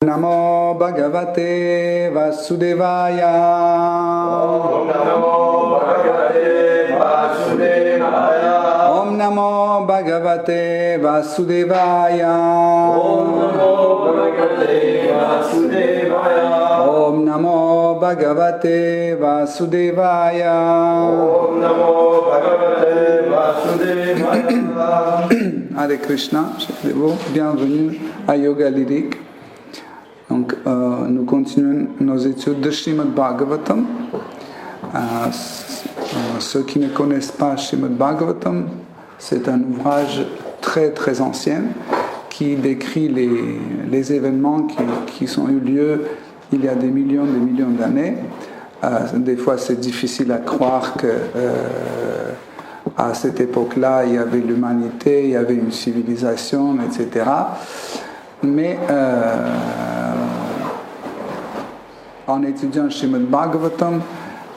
Namo Bhagavate Vasudevaya. Om Namo Bhagavate Vasudevaya. Om Namo Bhagavate Vasudevaya. Om Namo Bhagavate Vasudevaya. Om Namo Bhagavate Vasudevaya. Om Namo Bhagavate Vasudevaya. Hare Krishna, bienvenue à Yoga Lyrique. Donc, nous continuons nos études de Srimad Bhagavatam. Ceux qui ne connaissent pas Srimad Bhagavatam, c'est un ouvrage très très ancien qui décrit les événements qui ont eu lieu il y a des millions d'années. Des fois, c'est difficile à croire que à cette époque-là, il y avait l'humanité, il y avait une civilisation, etc. Mais en étudiant Srimad Bhagavatam,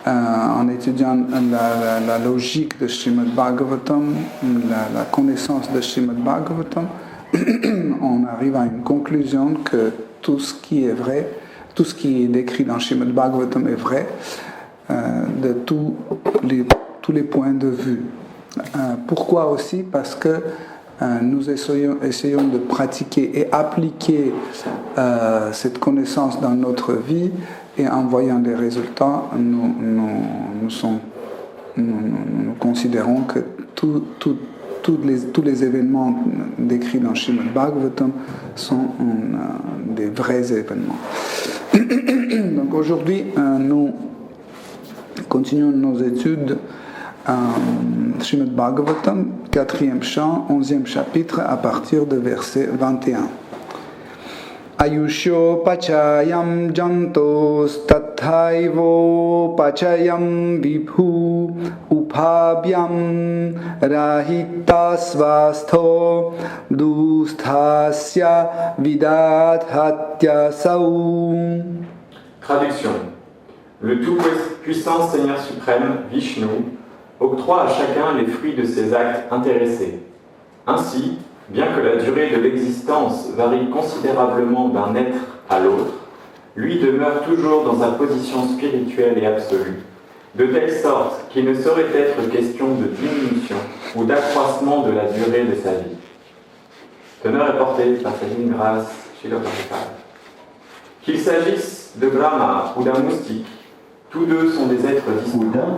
en étudiant la logique de Srimad Bhagavatam, la connaissance de Srimad Bhagavatam, on arrive à une conclusion que tout ce qui est vrai, tout ce qui est décrit dans Srimad Bhagavatam est vrai de tous les points de vue. Pourquoi aussi? Parce que nous essayons de pratiquer et appliquer cette connaissance dans notre vie, et en voyant des résultats, nous considérons que tous les événements décrits dans Srimad Bhagavatam sont des vrais événements. Donc aujourd'hui, nous continuons nos études Srimad Bhagavatam, 4e chant, 11e chapitre, à partir de verset 21. Ayusho pachayam jantos tathaivo pachayam vibhu upabhyam rahitasvastho dusthasya vidathatya sau. Traduction. Le tout-puissant Seigneur suprême, Vishnu, octroie à chacun les fruits de ses actes intéressés. Ainsi, bien que la durée de l'existence varie considérablement d'un être à l'autre, lui demeure toujours dans sa position spirituelle et absolue, de telle sorte qu'il ne saurait être question de diminution ou d'accroissement de la durée de sa vie. Teneur est porté par sa divine grâce, Srila Prabhupada. Qu'il s'agisse de Brahma ou d'un moustique, tous deux sont des êtres distincts.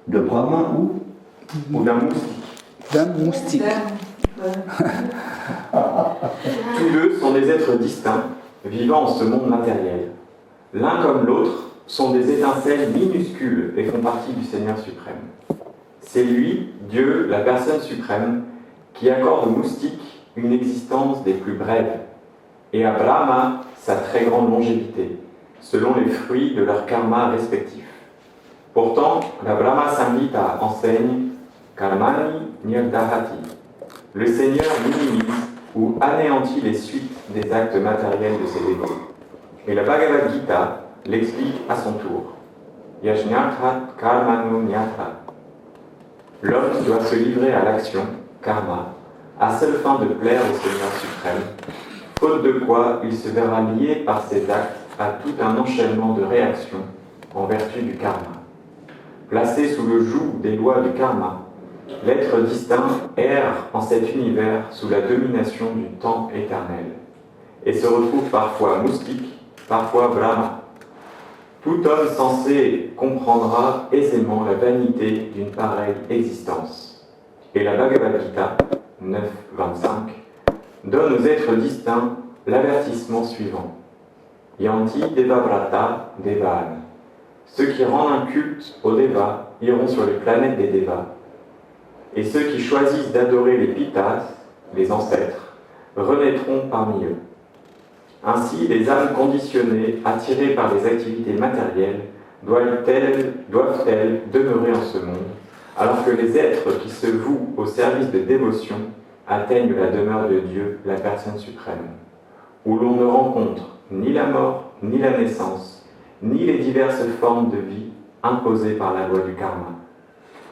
De Brahma Ou d'un moustique. D'un moustique. Tous deux sont des êtres distincts, vivant en ce monde matériel. L'un comme l'autre sont des étincelles minuscules et font partie du Seigneur suprême. C'est lui, Dieu, la personne suprême, qui accorde aux moustiques une existence des plus brèves, et à Brahma sa très grande longévité, selon les fruits de leur karma respectif. Pourtant, la Brahma Samhita enseigne Karmani Nirdahati. Le Seigneur minimise ou anéantit les suites des actes matériels de ses dévots. Et la Bhagavad Gita l'explique à son tour. Yajñarthat Karmanu Nyata. L'homme doit se livrer à l'action, karma, à seule fin de plaire au Seigneur suprême, faute de quoi il se verra lié par ses actes à tout un enchaînement de réactions en vertu du karma. Placé sous le joug des lois du karma, l'être distinct erre en cet univers sous la domination du temps éternel, et se retrouve parfois moustique, parfois Brahma. Tout homme sensé comprendra aisément la vanité d'une pareille existence. Et la Bhagavad Gita 9.25 donne aux êtres distincts l'avertissement suivant. Yanti Devabrata Devan. Ceux qui rendent un culte aux Devas iront sur les planètes des Devas, et ceux qui choisissent d'adorer les Pitas, les ancêtres, renaîtront parmi eux. Ainsi, les âmes conditionnées, attirées par les activités matérielles, doivent-elles demeurer en ce monde, alors que les êtres qui se vouent au service de dévotion atteignent la demeure de Dieu, la personne suprême, où l'on ne rencontre ni la mort, ni la naissance, ni les diverses formes de vie imposées par la loi du karma.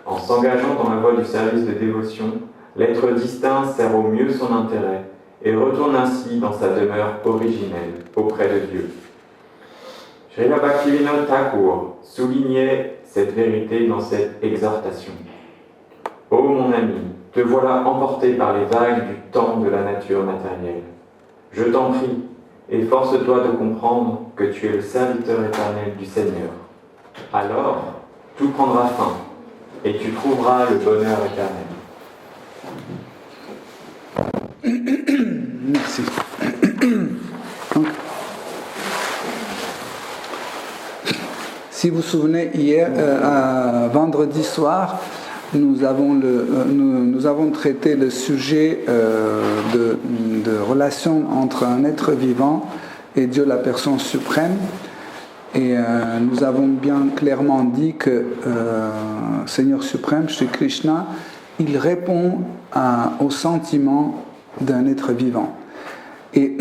En s'engageant dans la voie du service de dévotion, l'être distinct sert au mieux son intérêt et retourne ainsi dans sa demeure originelle auprès de Dieu. Srila Bhaktivinoda Thakur soulignait cette vérité dans cette exhortation. Ô mon ami, te voilà emporté par les vagues du temps de la nature matérielle. Je t'en prie, efforce-toi de comprendre que tu es le serviteur éternel du Seigneur. Alors, tout prendra fin et tu trouveras le bonheur éternel. Merci. Donc, si vous vous souvenez, hier, vendredi soir, nous avons traité le sujet de relation entre un être vivant et Dieu, la personne suprême. Et nous avons bien clairement dit que Seigneur suprême, Shri Krishna, il répond au sentiment d'un être vivant. Et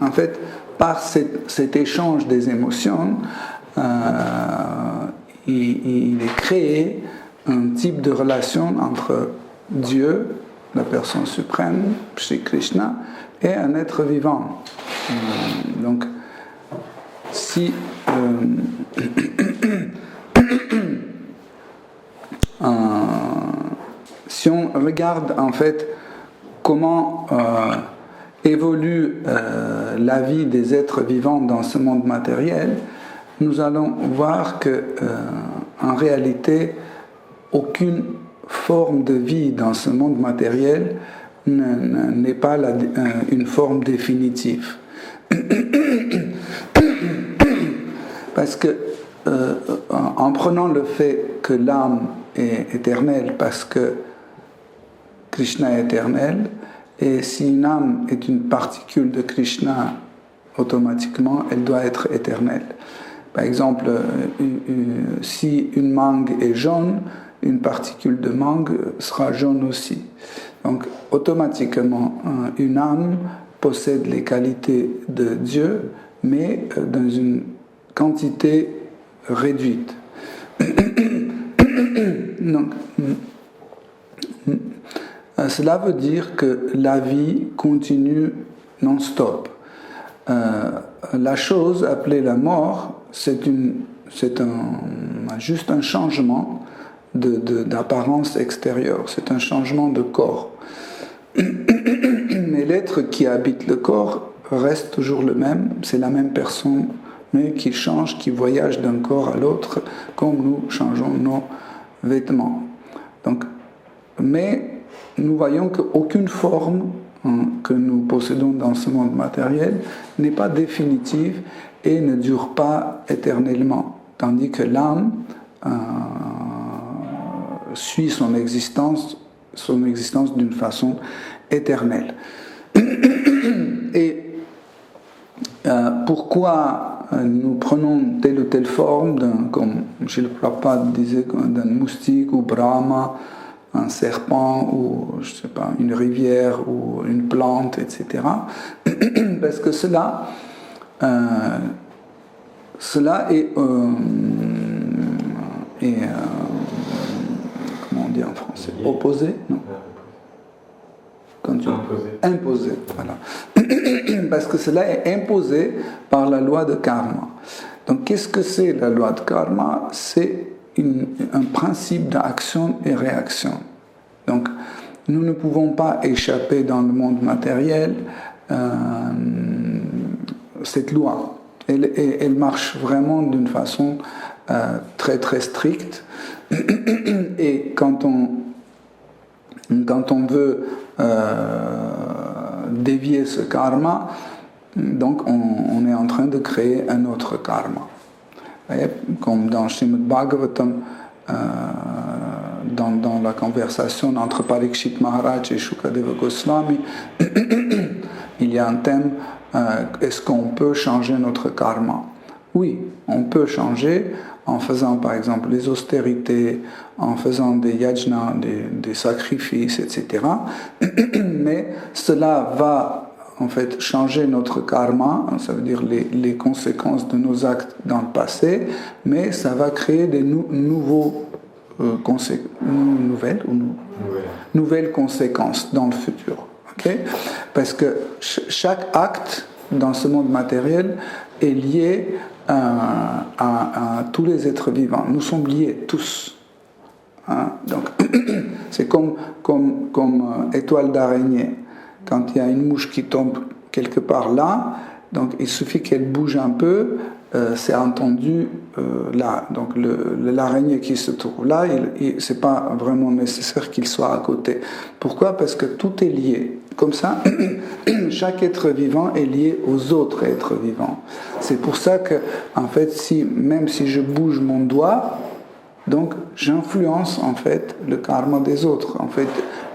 en fait, par cet échange des émotions, il est créé un type de relation entre Dieu, la personne suprême, Shri Krishna, et un être vivant. Donc, si on regarde en fait comment évolue la vie des êtres vivants dans ce monde matériel, nous allons voir que en réalité aucune forme de vie dans ce monde matériel n'est pas une forme définitive. Parce que en prenant le fait que l'âme est éternelle, parce que Krishna est éternel, et si une âme est une particule de Krishna, automatiquement elle doit être éternelle. Par exemple, si une mangue est jaune, une particule de mangue sera jaune aussi. Donc automatiquement, une âme possède les qualités de Dieu, mais dans une quantité réduite. Donc, cela veut dire que la vie continue non-stop. La chose appelée la mort, c'est juste un changement d'apparence extérieure, c'est un changement de corps. Mais l'être qui habite le corps reste toujours le même, c'est la même personne, mais qui change, qui voyage d'un corps à l'autre, comme nous changeons nos vêtements. Donc, mais nous voyons qu'aucune forme que nous possédons dans ce monde matériel n'est pas définitive et ne dure pas éternellement, tandis que l'âme suit son existence d'une façon éternelle. Et pourquoi nous prenons telle ou telle forme, comme Srila Prabhupada disait, d'un moustique ou Brahma, un serpent ou je sais pas, une rivière ou une plante, etc. Parce que cela est comment on dit en français, opposé, non? Imposé, voilà. Parce que cela est imposé par la loi de karma. Donc qu'est-ce que c'est la loi de karma? C'est un principe d'action et réaction. Donc nous ne pouvons pas échapper dans le monde matériel cette loi. Elle marche vraiment d'une façon très très stricte. Et quand on veut dévier ce karma, donc on est en train de créer un autre karma. Comme dans Srimad Bhagavatam, dans la conversation entre Parikshit Maharaj et Shukadeva Goswami, il y a un thème, est-ce qu'on peut changer notre karma? Oui, on peut changer en faisant par exemple les austérités, en faisant des yajnas, des sacrifices, etc. Mais cela va en fait changer notre karma, ça veut dire les conséquences de nos actes dans le passé, mais ça va créer des nouvelles conséquences dans le futur. Okay? Parce que chaque acte dans ce monde matériel est lié à tous les êtres vivants. Nous sommes liés tous. Hein? Donc, c'est comme étoile d'araignée. Quand il y a une mouche qui tombe quelque part là, donc il suffit qu'elle bouge un peu, c'est entendu là. Donc l'araignée qui se trouve là, c'est pas vraiment nécessaire qu'il soit à côté. Pourquoi? Parce que tout est lié. Comme ça, chaque être vivant est lié aux autres êtres vivants. C'est pour ça que, en fait, même si je bouge mon doigt, donc j'influence en fait le karma des autres. En fait,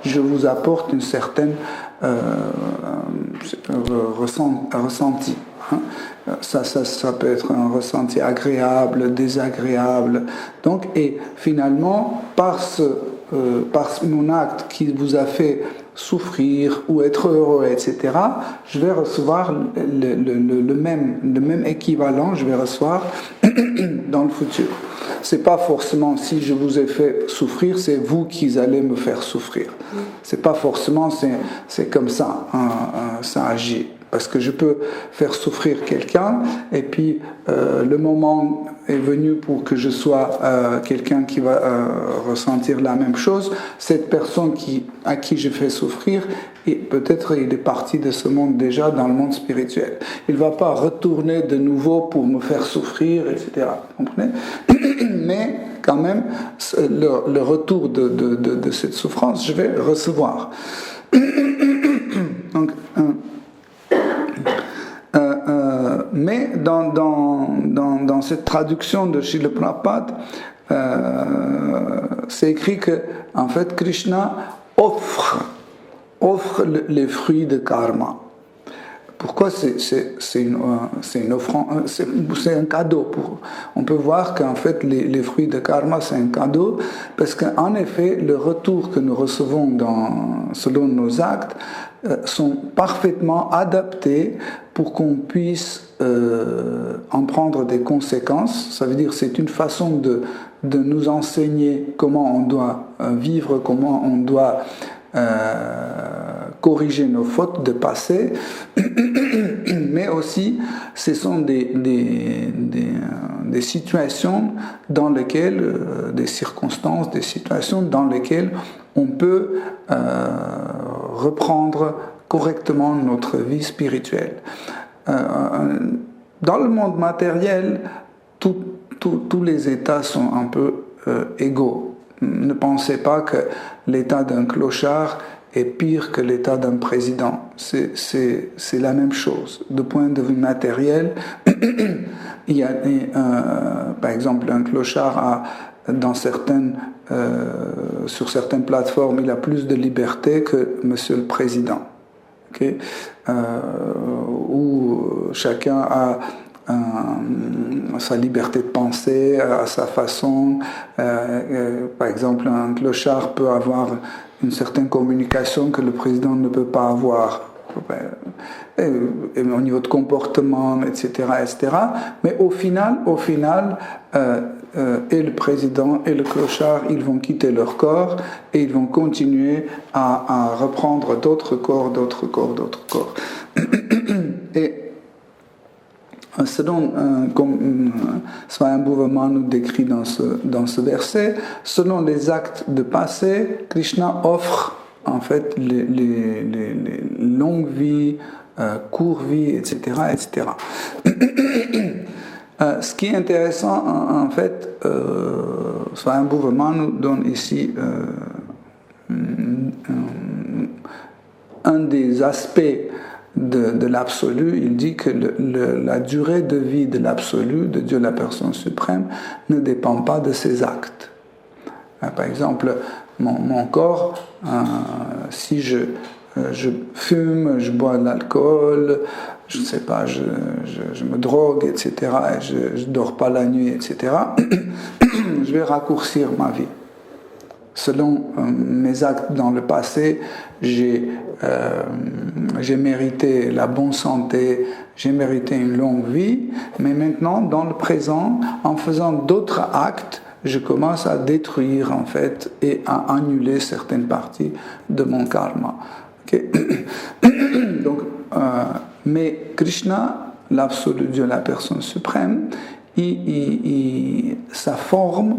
je vous apporte une certaine ressenti. Hein. Ça peut être un ressenti agréable, désagréable. Donc, et finalement, par mon acte qui vous a fait souffrir ou être heureux, etc., je vais recevoir le même équivalent, je vais recevoir dans le futur. C'est pas forcément si je vous ai fait souffrir, c'est vous qui allez me faire souffrir. C'est pas forcément, c'est comme ça, ça agit. Parce que je peux faire souffrir quelqu'un et puis le moment est venu pour que je sois quelqu'un qui va ressentir la même chose. Cette personne à qui je fais souffrir, et peut-être il est parti de ce monde déjà dans le monde spirituel. Il ne va pas retourner de nouveau pour me faire souffrir, etc. Vous comprenez? Mais quand même, le retour de cette souffrance, je vais recevoir. Donc, mais dans cette traduction de Srila Prabhupada, c'est écrit que en fait Krishna offre les fruits de karma. Pourquoi c'est une offrande, c'est un cadeau. On peut voir qu'en fait les fruits de karma c'est un cadeau parce qu'en effet le retour que nous recevons selon nos actes sont parfaitement adaptés pour qu'on puisse en prendre des conséquences. Ça veut dire c'est une façon de nous enseigner comment on doit vivre, comment on doit corriger nos fautes de passé, mais aussi ce sont des situations dans lesquelles, des circonstances, des situations dans lesquelles on peut reprendre correctement notre vie spirituelle. Dans le monde matériel, tous les états sont un peu égaux. Ne pensez pas que l'état d'un clochard est pire que l'état d'un président. C'est la même chose. De point de vue matériel, il y a par exemple un clochard sur certaines plateformes, il a plus de liberté que Monsieur le Président. Okay? Où chacun a sa liberté de penser, à sa façon. Par exemple, un clochard peut avoir une certaine communication que le président ne peut pas avoir. Et au niveau de comportement, etc., etc. Mais au final, et le président et le clochard, ils vont quitter leur corps et ils vont continuer à reprendre d'autres corps. Et selon, comme Swayambhuva nous décrit dans ce verset, selon les actes de passé, Krishna offre en fait les longues vies, courtes vies, etc., etc. Ce qui est intéressant, en fait, Swayambhuva nous donne ici un des aspects de l'absolu. Il dit que la durée de vie de l'absolu, de Dieu la personne suprême, ne dépend pas de ses actes. Par exemple, mon corps, si je fume, je bois de l'alcool, je ne sais pas, je me drogue, etc., et je ne dors pas la nuit, etc., je vais raccourcir ma vie. Selon mes actes dans le passé, j'ai mérité la bonne santé, j'ai mérité une longue vie, mais maintenant, dans le présent, en faisant d'autres actes, je commence à détruire en fait et à annuler certaines parties de mon karma. Okay. Donc, mais Krishna, l'absolu Dieu, la personne suprême, sa forme,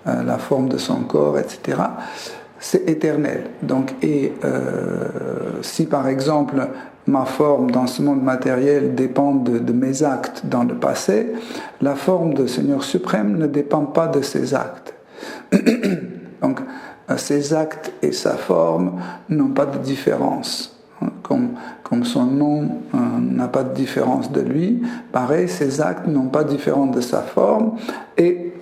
la forme de son corps, etc., c'est éternel. Donc, si par exemple ma forme dans ce monde matériel dépend de mes actes dans le passé, la forme de Seigneur suprême ne dépend pas de ses actes. Donc, ses actes et sa forme n'ont pas de différence. Comme son nom n'a pas de différence de lui, pareil, ses actes n'ont pas de différence de sa forme, et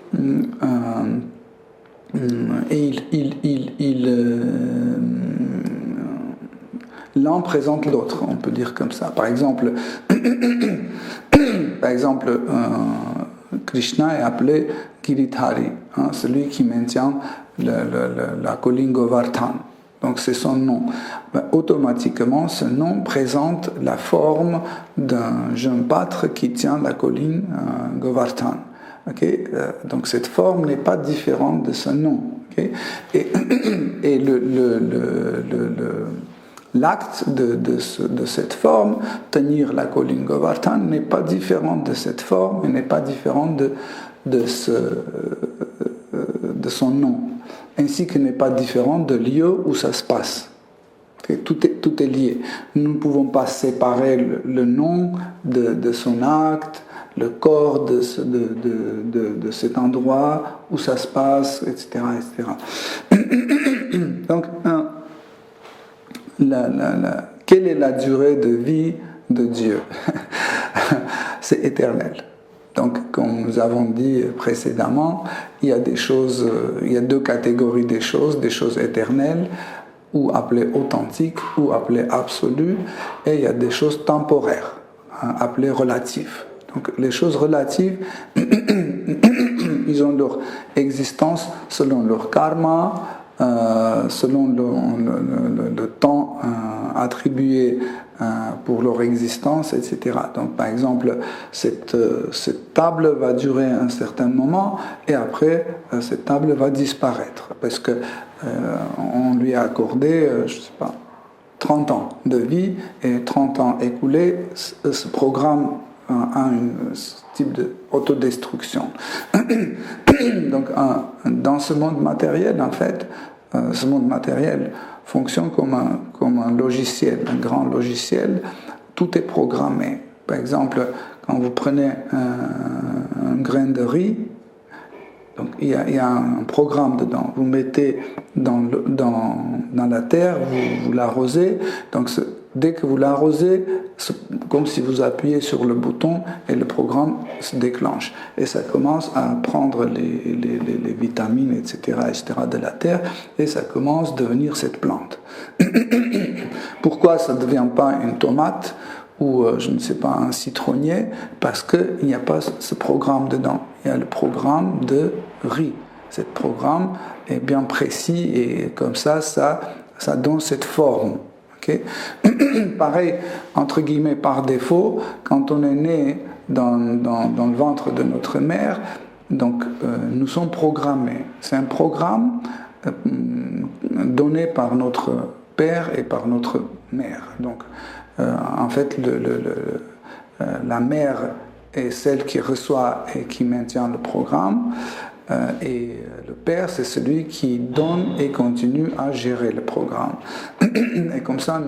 l'un présente l'autre, on peut dire comme ça. Par exemple, Krishna est appelé Giridhari, celui qui maintient la colline Govardhan. Donc c'est son nom. Automatiquement, ce nom présente la forme d'un jeune pâtre qui tient la colline Govardhan. Okay? Donc cette forme n'est pas différente de ce nom. Okay? Et l'acte de cette forme, tenir la colline Govardhan, n'est pas différent de cette forme et n'est pas différent de son nom, ainsi que n'est pas différent de lieu où ça se passe. Okay? Tout est lié. Nous ne pouvons pas séparer le nom de son acte, le corps de cet endroit où ça se passe, etc. Donc, quelle est la durée de vie de Dieu? C'est éternel. Donc, comme nous avons dit précédemment, il y a deux catégories des choses éternelles, ou appelées authentiques, ou appelées absolues, et il y a des choses temporaires, appelées relatives. Donc, les choses relatives, ils ont leur existence selon leur karma, selon le temps attribué pour leur existence, etc. Donc, par exemple, cette table va durer un certain moment et après, cette table va disparaître parce que on lui a accordé, je ne sais pas, 30 ans de vie, et 30 ans écoulés, ce programme a un type d'autodestruction. Donc, dans ce monde matériel, en fait, ce monde matériel fonctionne comme un logiciel, un grand logiciel. Tout est programmé. Par exemple, quand vous prenez un grain de riz, donc il y a un programme dedans. Vous mettez dans la terre, vous l'arrosez. Donc dès que vous l'arrosez, c'est comme si vous appuyez sur le bouton et le programme se déclenche. Et ça commence à prendre les vitamines, etc., de la terre, et ça commence à devenir cette plante. Pourquoi ça ne devient pas une tomate ou, je ne sais pas, un citronnier? Parce qu'il n'y a pas ce programme dedans. Il y a le programme de riz. Ce programme est bien précis et comme ça donne cette forme. Okay? Pareil, entre guillemets, par défaut, quand on est né dans le ventre de notre mère, donc nous sommes programmés. C'est un programme donné par notre père et par notre mère. Donc, en fait, la mère est celle qui reçoit et qui maintient le programme, et le père, c'est celui qui donne et continue à gérer le programme. Et comme ça,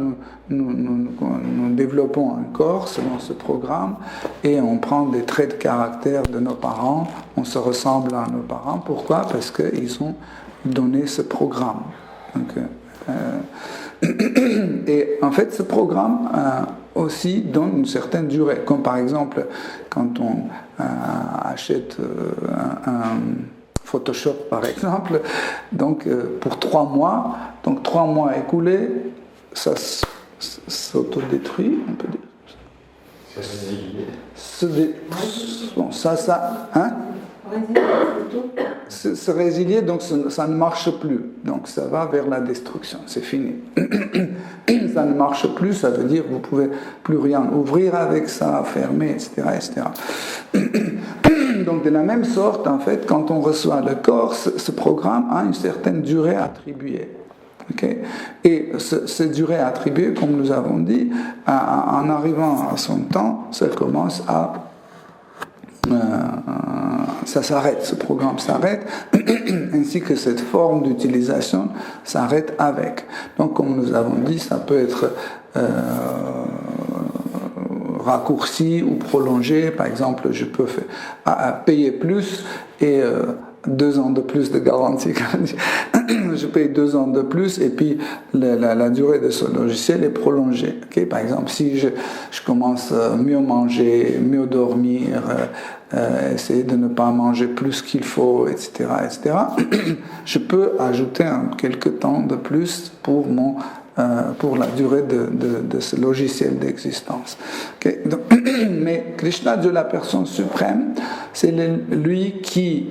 nous développons un corps selon ce programme, et on prend des traits de caractère de nos parents, on se ressemble à nos parents. Pourquoi? Parce qu'ils ont donné ce programme. Donc, et en fait, ce programme aussi donne une certaine durée. Comme par exemple, quand on achète un Photoshop, par exemple, donc pour 3 mois, donc 3 mois écoulés, ça s'autodétruit, on peut dire. Bon, hein? Se résilier, donc ça ne marche plus. Donc ça va vers la destruction, c'est fini. Ça ne marche plus, ça veut dire que vous ne pouvez plus rien ouvrir avec ça, fermer, etc. Donc de la même sorte, en fait, quand on reçoit le corps, ce programme a une certaine durée attribuée. Okay? Et cette durée attribuée, comme nous avons dit, en arrivant à son temps, ça commence à... ça s'arrête, ce programme s'arrête, ainsi que cette forme d'utilisation s'arrête avec. Donc, comme nous avons dit, ça peut être raccourci ou prolongé. Par exemple, je peux payer plus et 2 ans de plus de garantie. Je paye 2 ans de plus et puis la durée de ce logiciel est prolongée. Okay? Par exemple, si je commence à mieux manger, mieux dormir, essayer de ne pas manger plus qu'il faut, etc., je peux ajouter quelques temps de plus pour la durée de ce logiciel d'existence. Okay? Mais Krishna, Dieu la personne suprême, c'est lui qui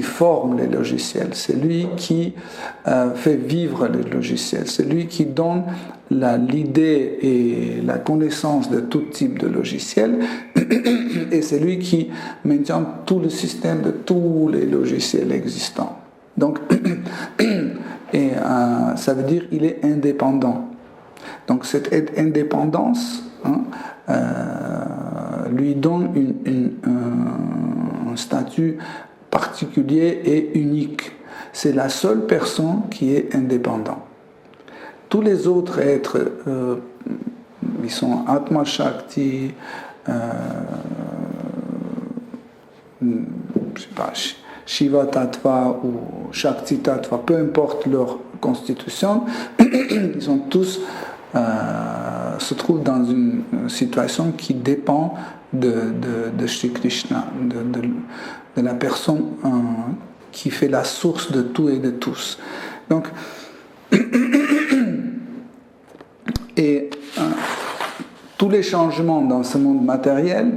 forme les logiciels, c'est lui qui fait vivre les logiciels, c'est lui qui donne l'idée et la connaissance de tout type de logiciel, et c'est lui qui maintient tout le système de tous les logiciels existants. Donc, ça veut dire qu'il est indépendant. Donc cette indépendance lui donne un statut particulier et unique. C'est la seule personne qui est indépendante. Tous les autres êtres, ils sont Atma Shakti, je sais pas, Shiva Tattva ou Shakti Tattva, peu importe leur constitution, ils sont tous se trouvent dans une situation qui dépend de Shri Krishna, de la personne qui fait la source de tout et de tous. Donc, et tous les changements dans ce monde matériel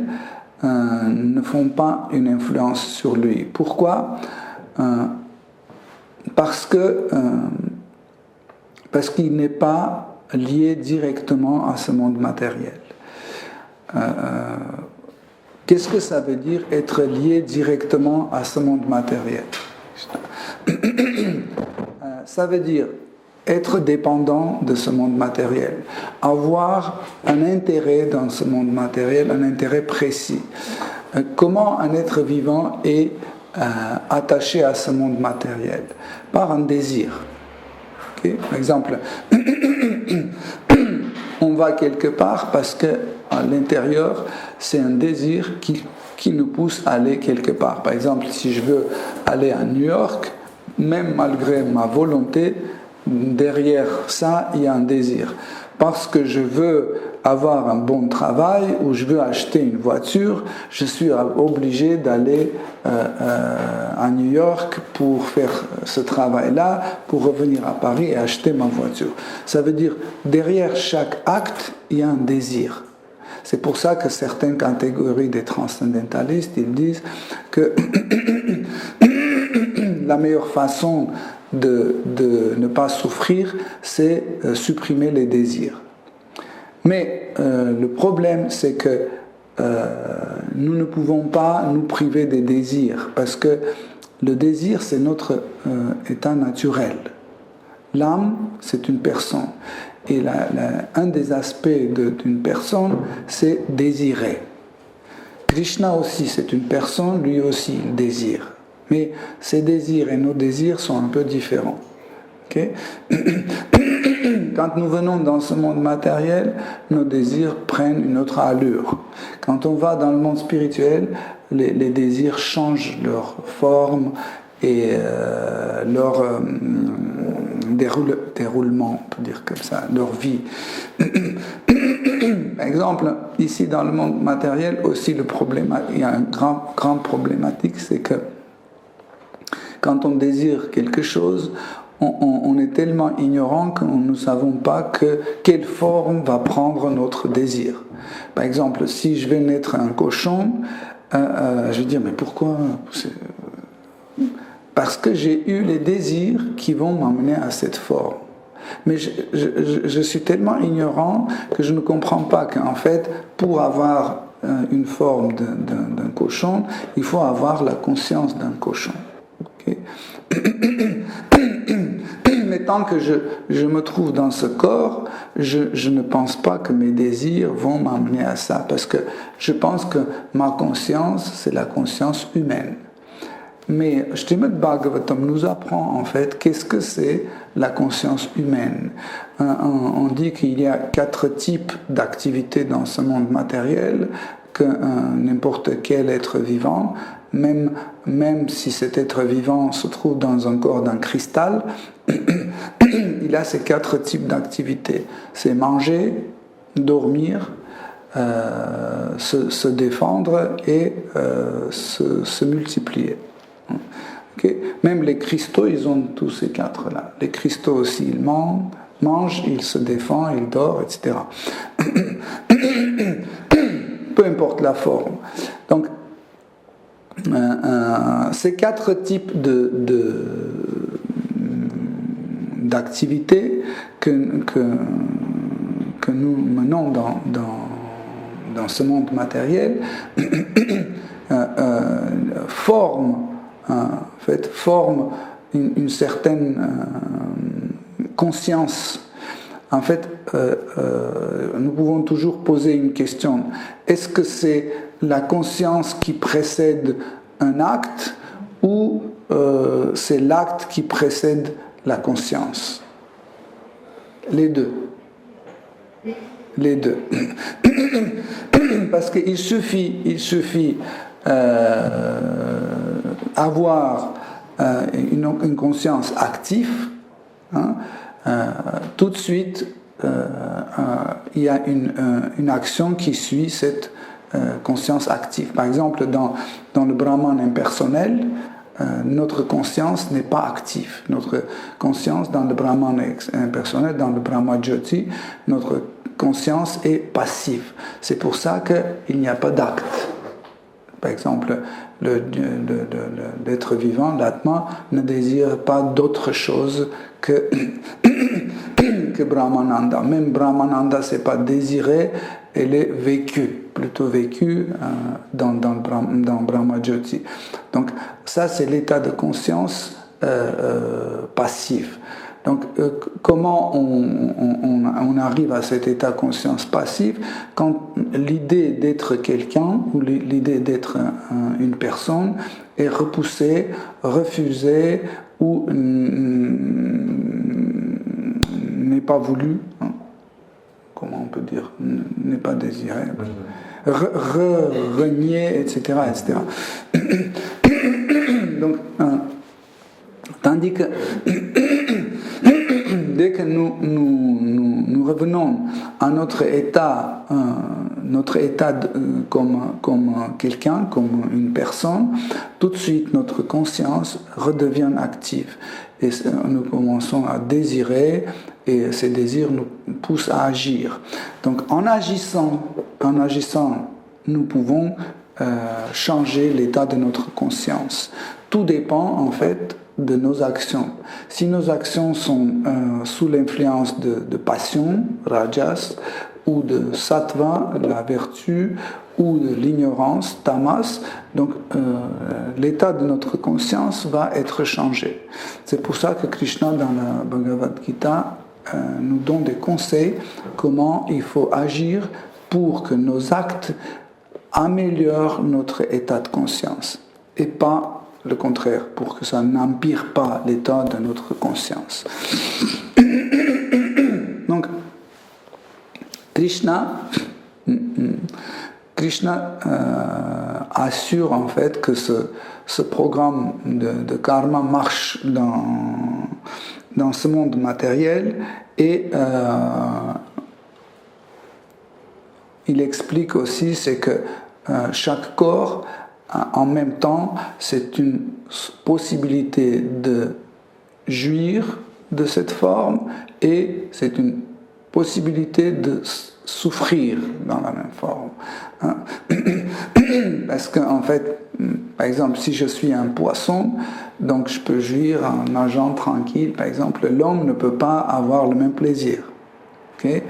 ne font pas une influence sur lui. Pourquoi ? Parce qu'il n'est pas lié directement à ce monde matériel. Qu'est-ce que ça veut dire être lié directement à ce monde matériel ? Ça veut dire être dépendant de ce monde matériel, avoir un intérêt dans ce monde matériel, un intérêt précis. Comment un être vivant est attaché à ce monde matériel ? Par un désir. Okay ? Par exemple, on va quelque part parce qu'à l'intérieur, c'est un désir qui nous pousse à aller quelque part. Par exemple, si je veux aller à New York, même malgré ma volonté, derrière ça, il y a un désir. Parce que je veux avoir un bon travail ou je veux acheter une voiture, je suis obligé d'aller à New York pour faire ce travail-là, pour revenir à Paris et acheter ma voiture. Ça veut dire, derrière chaque acte, il y a un désir. C'est pour ça que certaines catégories des transcendentalistes, ils disent que la meilleure façon de ne pas souffrir, c'est supprimer les désirs. Mais le problème, c'est que nous ne pouvons pas nous priver des désirs, parce que le désir, c'est notre état naturel. L'âme, c'est une personne. Et un des aspects d'une personne, c'est désirer. Krishna aussi, c'est une personne, lui aussi, il désire. Mais ces désirs et nos désirs sont un peu différents. Okay? Quand nous venons dans ce monde matériel, nos désirs prennent une autre allure. Quand on va dans le monde spirituel, les désirs changent leur forme et leur déroulement, on peut dire comme ça, leur vie. Par exemple, ici dans le monde matériel aussi, il y a une grande problématique, c'est que quand on désire quelque chose, on est tellement ignorant que nous ne savons pas quelle forme va prendre notre désir. Par exemple, si je vais naître un cochon, je vais dire, mais pourquoi ? Parce que j'ai eu les désirs qui vont m'amener à cette forme. Mais je suis tellement ignorant que je ne comprends pas qu'en fait, pour avoir une forme d'un cochon, il faut avoir la conscience d'un cochon. Okay? Mais tant que je me trouve dans ce corps, je ne pense pas que mes désirs vont m'amener à ça, parce que je pense que ma conscience, c'est la conscience humaine. Mais Srimad Bhagavatam nous apprend en fait qu'est-ce que c'est la conscience humaine. On dit qu'il y a 4 types d'activités dans ce monde matériel, que n'importe quel être vivant, même si cet être vivant se trouve dans un corps d'un cristal, il a ces 4 types d'activités. C'est manger, dormir, se défendre et se multiplier. Okay. Même les cristaux, ils ont tous ces 4-là. Les cristaux aussi, ils mangent, ils se défendent, ils dorment, etc. Peu importe la forme. Donc, ces 4 types d'activités que nous menons dans ce monde matériel forment une certaine conscience. En fait, nous pouvons toujours poser une question. Est-ce que c'est la conscience qui précède un acte ou c'est l'acte qui précède la conscience? Les deux. Les deux. Parce qu'il suffit avoir une conscience active, tout de suite il y a une action qui suit cette conscience active. Par exemple, dans le Brahman impersonnel, notre conscience n'est pas active. Notre conscience dans le Brahman impersonnel, dans le Brahma Jyoti, notre conscience est passive. C'est pour ça qu'il n'y a pas d'acte. Par exemple, l'être vivant, l'Atma, ne désire pas d'autre chose que Brahmananda. Même Brahmananda, ce n'est pas désiré, elle est vécue, plutôt vécue dans Brahma Jyoti. Donc ça, c'est l'état de conscience passif. Donc, comment on arrive à cet état de conscience passive quand l'idée d'être quelqu'un ou l'idée d'être une personne est repoussée, refusée ou n'est pas voulue, comment on peut dire, n'est pas désirée, reniée, etc., etc. Donc, tandis que dès que nous revenons à notre état comme quelqu'un, comme une personne, tout de suite notre conscience redevient active. Et nous commençons à désirer, et ces désirs nous poussent à agir. Donc en agissant, nous pouvons changer l'état de notre conscience. Tout dépend en fait de nos actions. Si nos actions sont sous l'influence de passion, rajas, ou de sattva, la vertu, ou de l'ignorance, tamas, donc l'état de notre conscience va être changé. C'est pour ça que Krishna, dans la Bhagavad Gita, nous donne des conseils comment il faut agir pour que nos actes améliorent notre état de conscience, et pas le contraire, pour que ça n'empire pas l'état de notre conscience. Donc, Krishna assure en fait que ce programme de karma marche dans ce monde matériel, et il explique aussi c'est que chaque corps, en même temps, c'est une possibilité de jouir de cette forme, et c'est une possibilité de souffrir dans la même forme. Parce qu'en fait, par exemple, si je suis un poisson, donc je peux jouir en nageant tranquille. Par exemple, l'homme ne peut pas avoir le même plaisir. Okay?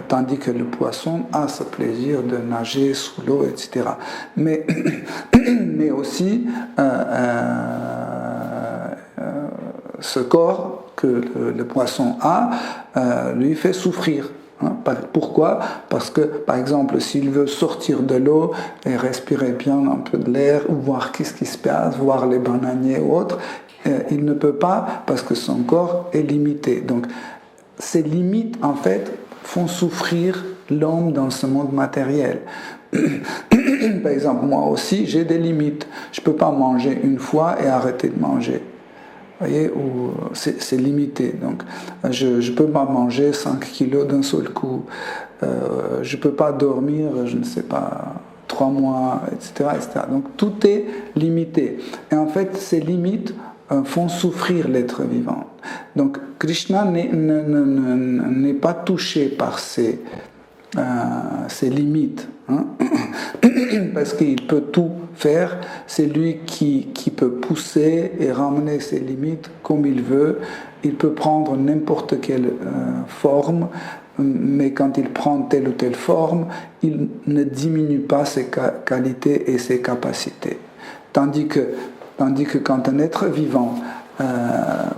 Tandis que le poisson a ce plaisir de nager sous l'eau, etc. Mais aussi, ce corps que le poisson a lui fait souffrir. Pourquoi? Parce que, par exemple, s'il veut sortir de l'eau et respirer bien un peu de l'air, ou voir qu'est-ce qui se passe, voir les bananiers ou autres, il ne peut pas parce que son corps est limité. Donc, ces limites, en fait, font souffrir l'homme dans ce monde matériel. Par exemple, moi aussi, j'ai des limites. Je ne peux pas manger une fois et arrêter de manger. Vous voyez, c'est limité. Donc, je ne peux pas manger 5 kilos d'un seul coup. Je ne peux pas dormir, je ne sais pas, 3 mois, etc., etc. Donc, tout est limité. Et en fait, ces limites font souffrir l'être vivant. Donc, Krishna n'est pas touché par ces limites. Parce qu'il peut tout faire, c'est lui qui peut pousser et ramener ses limites comme il veut. Il peut prendre n'importe quelle forme, mais quand il prend telle ou telle forme, il ne diminue pas ses qualités et ses capacités. Tandis que quand un être vivant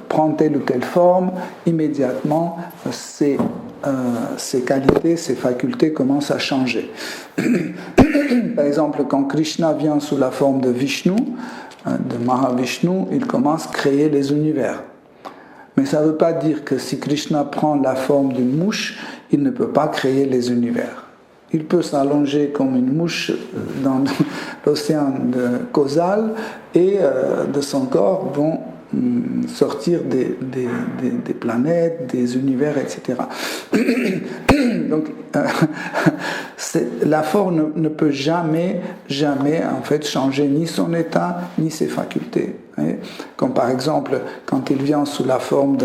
prend telle ou telle forme, immédiatement ses qualités, ses facultés commencent à changer. Par exemple, quand Krishna vient sous la forme de Vishnu, de Mahavishnu, il commence à créer les univers. Mais ça ne veut pas dire que si Krishna prend la forme d'une mouche, il ne peut pas créer les univers. Il peut s'allonger comme une mouche dans l'océan causal et de son corps vont sortir des planètes, des univers, etc. Donc, la forme ne peut jamais en fait changer ni son état ni ses facultés. Comme par exemple, quand il vient sous la forme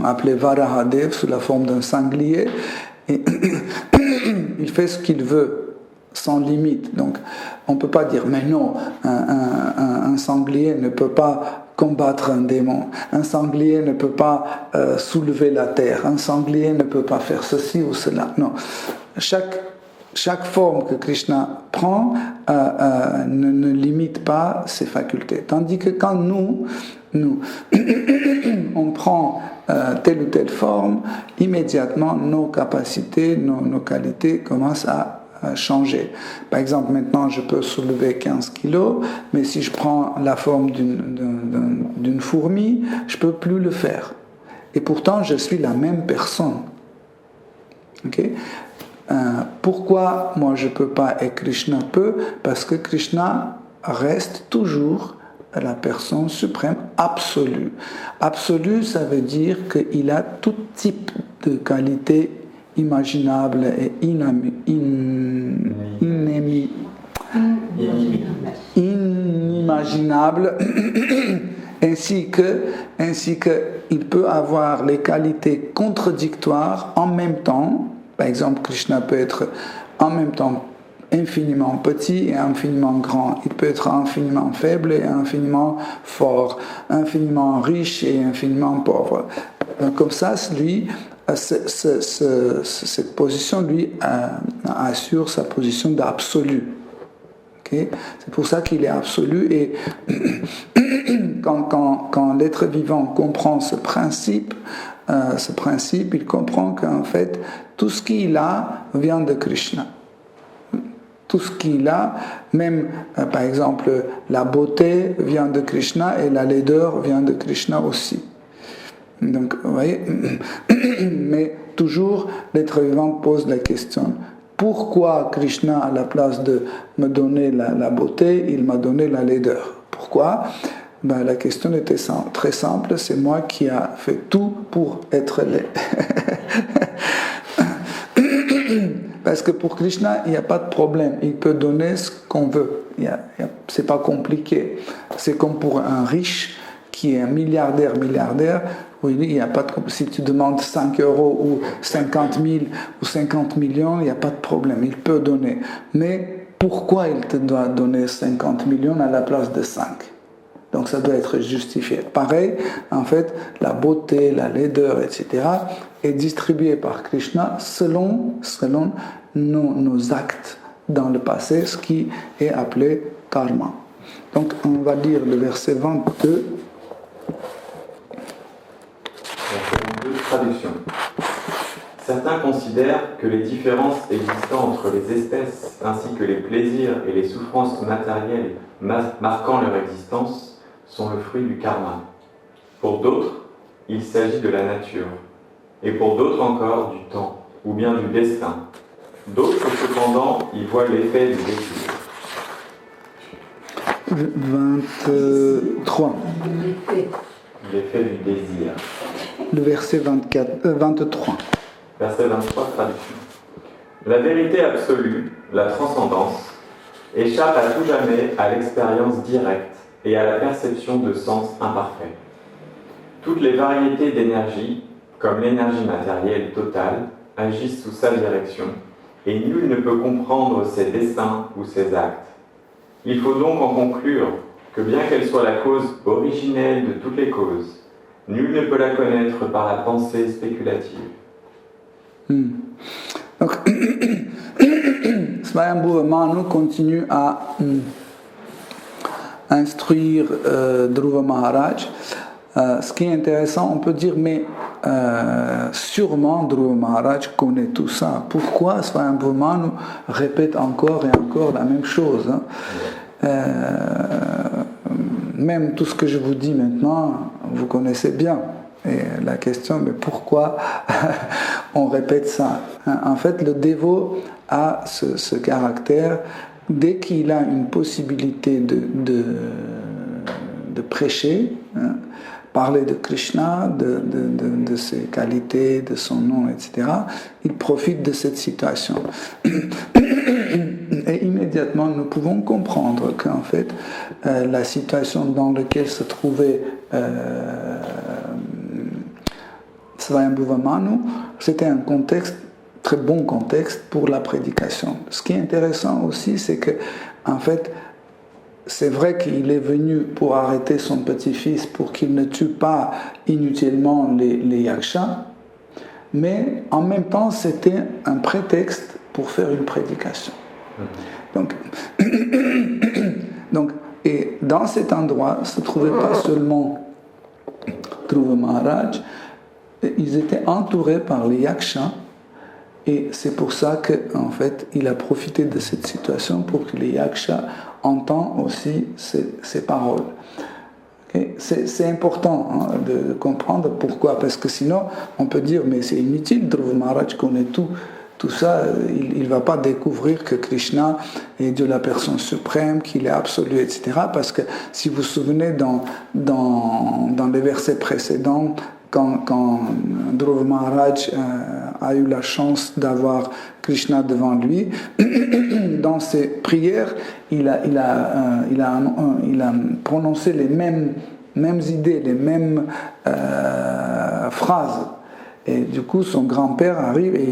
appelé Varahadev, sous la forme d'un sanglier, et il fait ce qu'il veut, sans limite. Donc, on ne peut pas dire, mais non, un sanglier ne peut pas combattre un démon, un sanglier ne peut pas soulever la terre, un sanglier ne peut pas faire ceci ou cela. Non. Chaque forme que Krishna prend ne limite pas ses facultés. Tandis que quand nous on prend telle ou telle forme, immédiatement nos capacités, nos qualités commencent à changer. Par exemple, maintenant je peux soulever 15 kilos, mais si je prends la forme d'une fourmi, je ne peux plus le faire. Et pourtant, je suis la même personne. Okay? Pourquoi moi je ne peux pas et Krishna peut? Parce que Krishna reste toujours la personne suprême absolue. Absolue, ça veut dire qu'il a tout type de qualités imaginables et inimaginables, ainsi que il peut avoir les qualités contradictoires en même temps. Par exemple, Krishna peut être en même temps infiniment petit et infiniment grand. Il peut être infiniment faible et infiniment fort, infiniment riche et infiniment pauvre. Donc, comme ça, lui, cette position, lui, assure sa position d'absolu. Okay? C'est pour ça qu'il est absolu. Et quand l'être vivant comprend ce principe, il comprend qu'en fait, tout ce qu'il a vient de Krishna. Tout ce qu'il a, même par exemple la beauté vient de Krishna et la laideur vient de Krishna aussi. Donc, vous voyez, mais toujours l'être vivant pose la question, pourquoi Krishna, à la place de me donner la beauté, il m'a donné la laideur? Pourquoi? Ben, la question était très simple, c'est moi qui ai fait tout pour être laid. Parce que pour Krishna, il n'y a pas de problème. Il peut donner ce qu'on veut. C'est pas compliqué. C'est comme pour un riche qui est un milliardaire. Oui, il y a pas de, si tu demandes 5 euros ou 50 000 ou 50 millions, il n'y a pas de problème. Il peut donner. Mais pourquoi il te doit donner 50 millions à la place de 5? Donc ça doit être justifié. Pareil, en fait, la beauté, la laideur, etc. est distribuée par Krishna selon nos actes dans le passé, ce qui est appelé karma. Donc on va lire le verset 22. Traduction. Certains considèrent que les différences existant entre les espèces ainsi que les plaisirs et les souffrances matérielles marquant leur existence sont le fruit du karma. Pour d'autres, il s'agit de la nature, et pour d'autres encore du temps, ou bien du destin. D'autres, cependant, y voient l'effet du vécu. 23. L'effet du désir. Le verset 23. Verset 23, traduction. La vérité absolue, la transcendance, échappe à tout jamais à l'expérience directe et à la perception de sens imparfaits. Toutes les variétés d'énergie, comme l'énergie matérielle totale, agissent sous sa direction, et nul ne peut comprendre ses desseins ou ses actes. Il faut donc en conclure que bien qu'elle soit la cause originelle de toutes les causes, nul ne peut la connaître par la pensée spéculative. Donc, Swayambhuva Manu continue à instruire Dhruva Maharaj. Ce qui est intéressant, on peut dire, mais sûrement Dhruva Maharaj connaît tout ça. Pourquoi Swayambhuva Manu répète encore et encore la même chose, hein? Même tout ce que je vous dis maintenant, vous connaissez bien. Et la question, mais pourquoi on répète ça? En fait, le dévot a ce caractère, dès qu'il a une possibilité de prêcher, hein, parler de Krishna, de ses qualités, de son nom, etc., il profite de cette situation. Et immédiatement, nous pouvons comprendre qu'en fait, la situation dans laquelle se trouvait Swayambhuva Manu, c'était un contexte, très bon contexte pour la prédication. Ce qui est intéressant aussi, c'est que, en fait, c'est vrai qu'il est venu pour arrêter son petit-fils pour qu'il ne tue pas inutilement les yakshas, mais en même temps, c'était un prétexte pour faire une prédication. Donc, et dans cet endroit se trouvait pas seulement Dhruva Maharaj, ils étaient entourés par les yakshas, et c'est pour ça qu'en fait, il a profité de cette situation pour que les yakshas entendent aussi ces paroles. Okay? C'est important, hein, de comprendre pourquoi, parce que sinon, on peut dire, mais c'est inutile, Dhruva Maharaj connaît tout ça, il ne va pas découvrir que Krishna est Dieu la personne suprême, qu'il est absolu, etc. Parce que si vous vous souvenez dans les versets précédents, quand Dhruva Maharaj a eu la chance d'avoir Krishna devant lui, dans ses prières, il a prononcé les mêmes idées, les mêmes phrases. Et du coup, son grand-père arrive et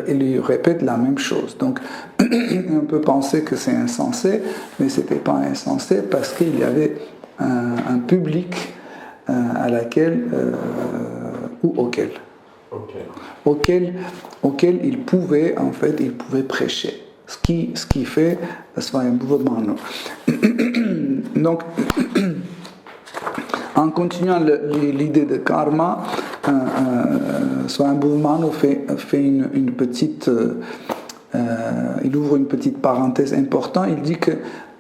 il lui répète la même chose. Donc, on peut penser que c'est insensé, mais ce n'était pas insensé parce qu'il y avait un public à laquelle ou auquel il pouvait prêcher. Ce qui fait Swayambhuva Manu. Donc, en continuant l'idée de karma, Swayambhuva Manu fait une petite, il ouvre une petite parenthèse importante. Il dit que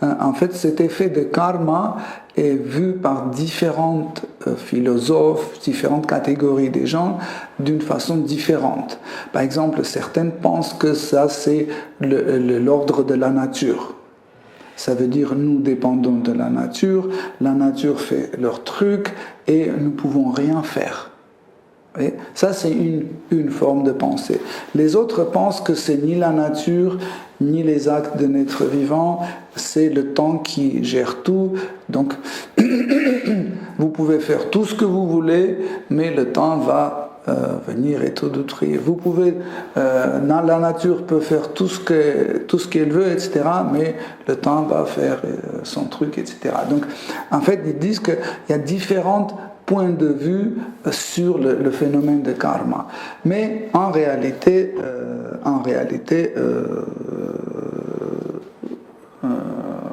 en fait, cet effet de karma est vu par différents philosophes, différentes catégories de gens d'une façon différente. Par exemple, certaines pensent que ça c'est l'ordre de la nature. Ça veut dire nous dépendons de la nature fait leur truc et nous ne pouvons rien faire. Et ça c'est une forme de pensée. Les autres pensent que c'est ni la nature, ni les actes d'un être vivant, c'est le temps qui gère tout. Donc vous pouvez faire tout ce que vous voulez, mais le temps va venir et tout détruire. Vous pouvez, la nature peut faire tout ce qu'elle veut, etc., mais le temps va faire son truc, etc. Donc en fait, ils disent qu'il y a différentes points de vue sur le phénomène de karma. Mais en réalité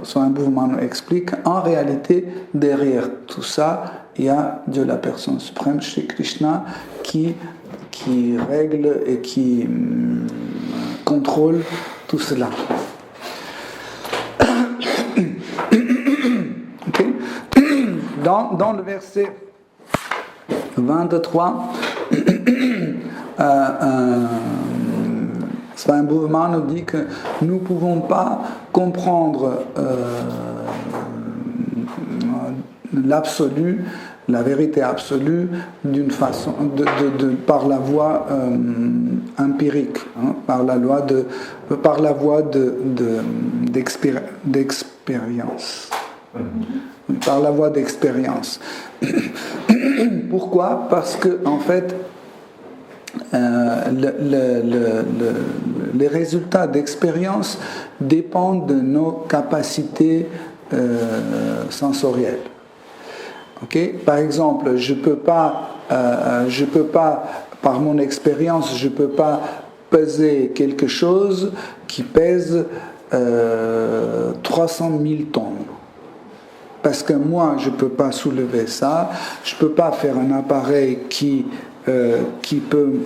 Swayambhuva Manu explique, en réalité, derrière tout ça, il y a Dieu la personne suprême, Shri Krishna, qui qui règle et qui contrôle tout cela. Okay. Dans le verset 23, Swami Bhuvama nous dit que nous ne pouvons pas comprendre l'absolu, la vérité absolue d'une façon, par la voie empirique, hein, par la voie d'expérience. Par la voie d'expérience. Pourquoi ? Parce que en fait, les résultats d'expérience dépendent de nos capacités sensorielles. Okay ? Par exemple, je peux pas, par mon expérience, je peux pas peser quelque chose qui pèse 300 000 tonnes. Parce que moi, je ne peux pas soulever ça, je ne peux pas faire un appareil qui peut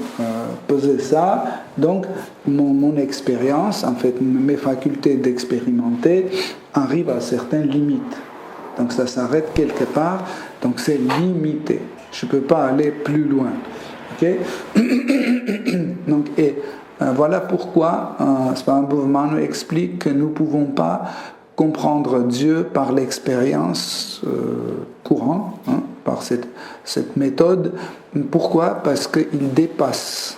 peser ça. Donc, mon expérience, en fait, mes facultés d'expérimenter arrivent à certaines limites. Donc, ça s'arrête quelque part, donc c'est limité. Je ne peux pas aller plus loin. Okay? Donc, voilà pourquoi Swami Bhuvama nous explique que nous ne pouvons pas comprendre Dieu par l'expérience courante, hein, par cette méthode. Pourquoi ? Parce qu'il dépasse,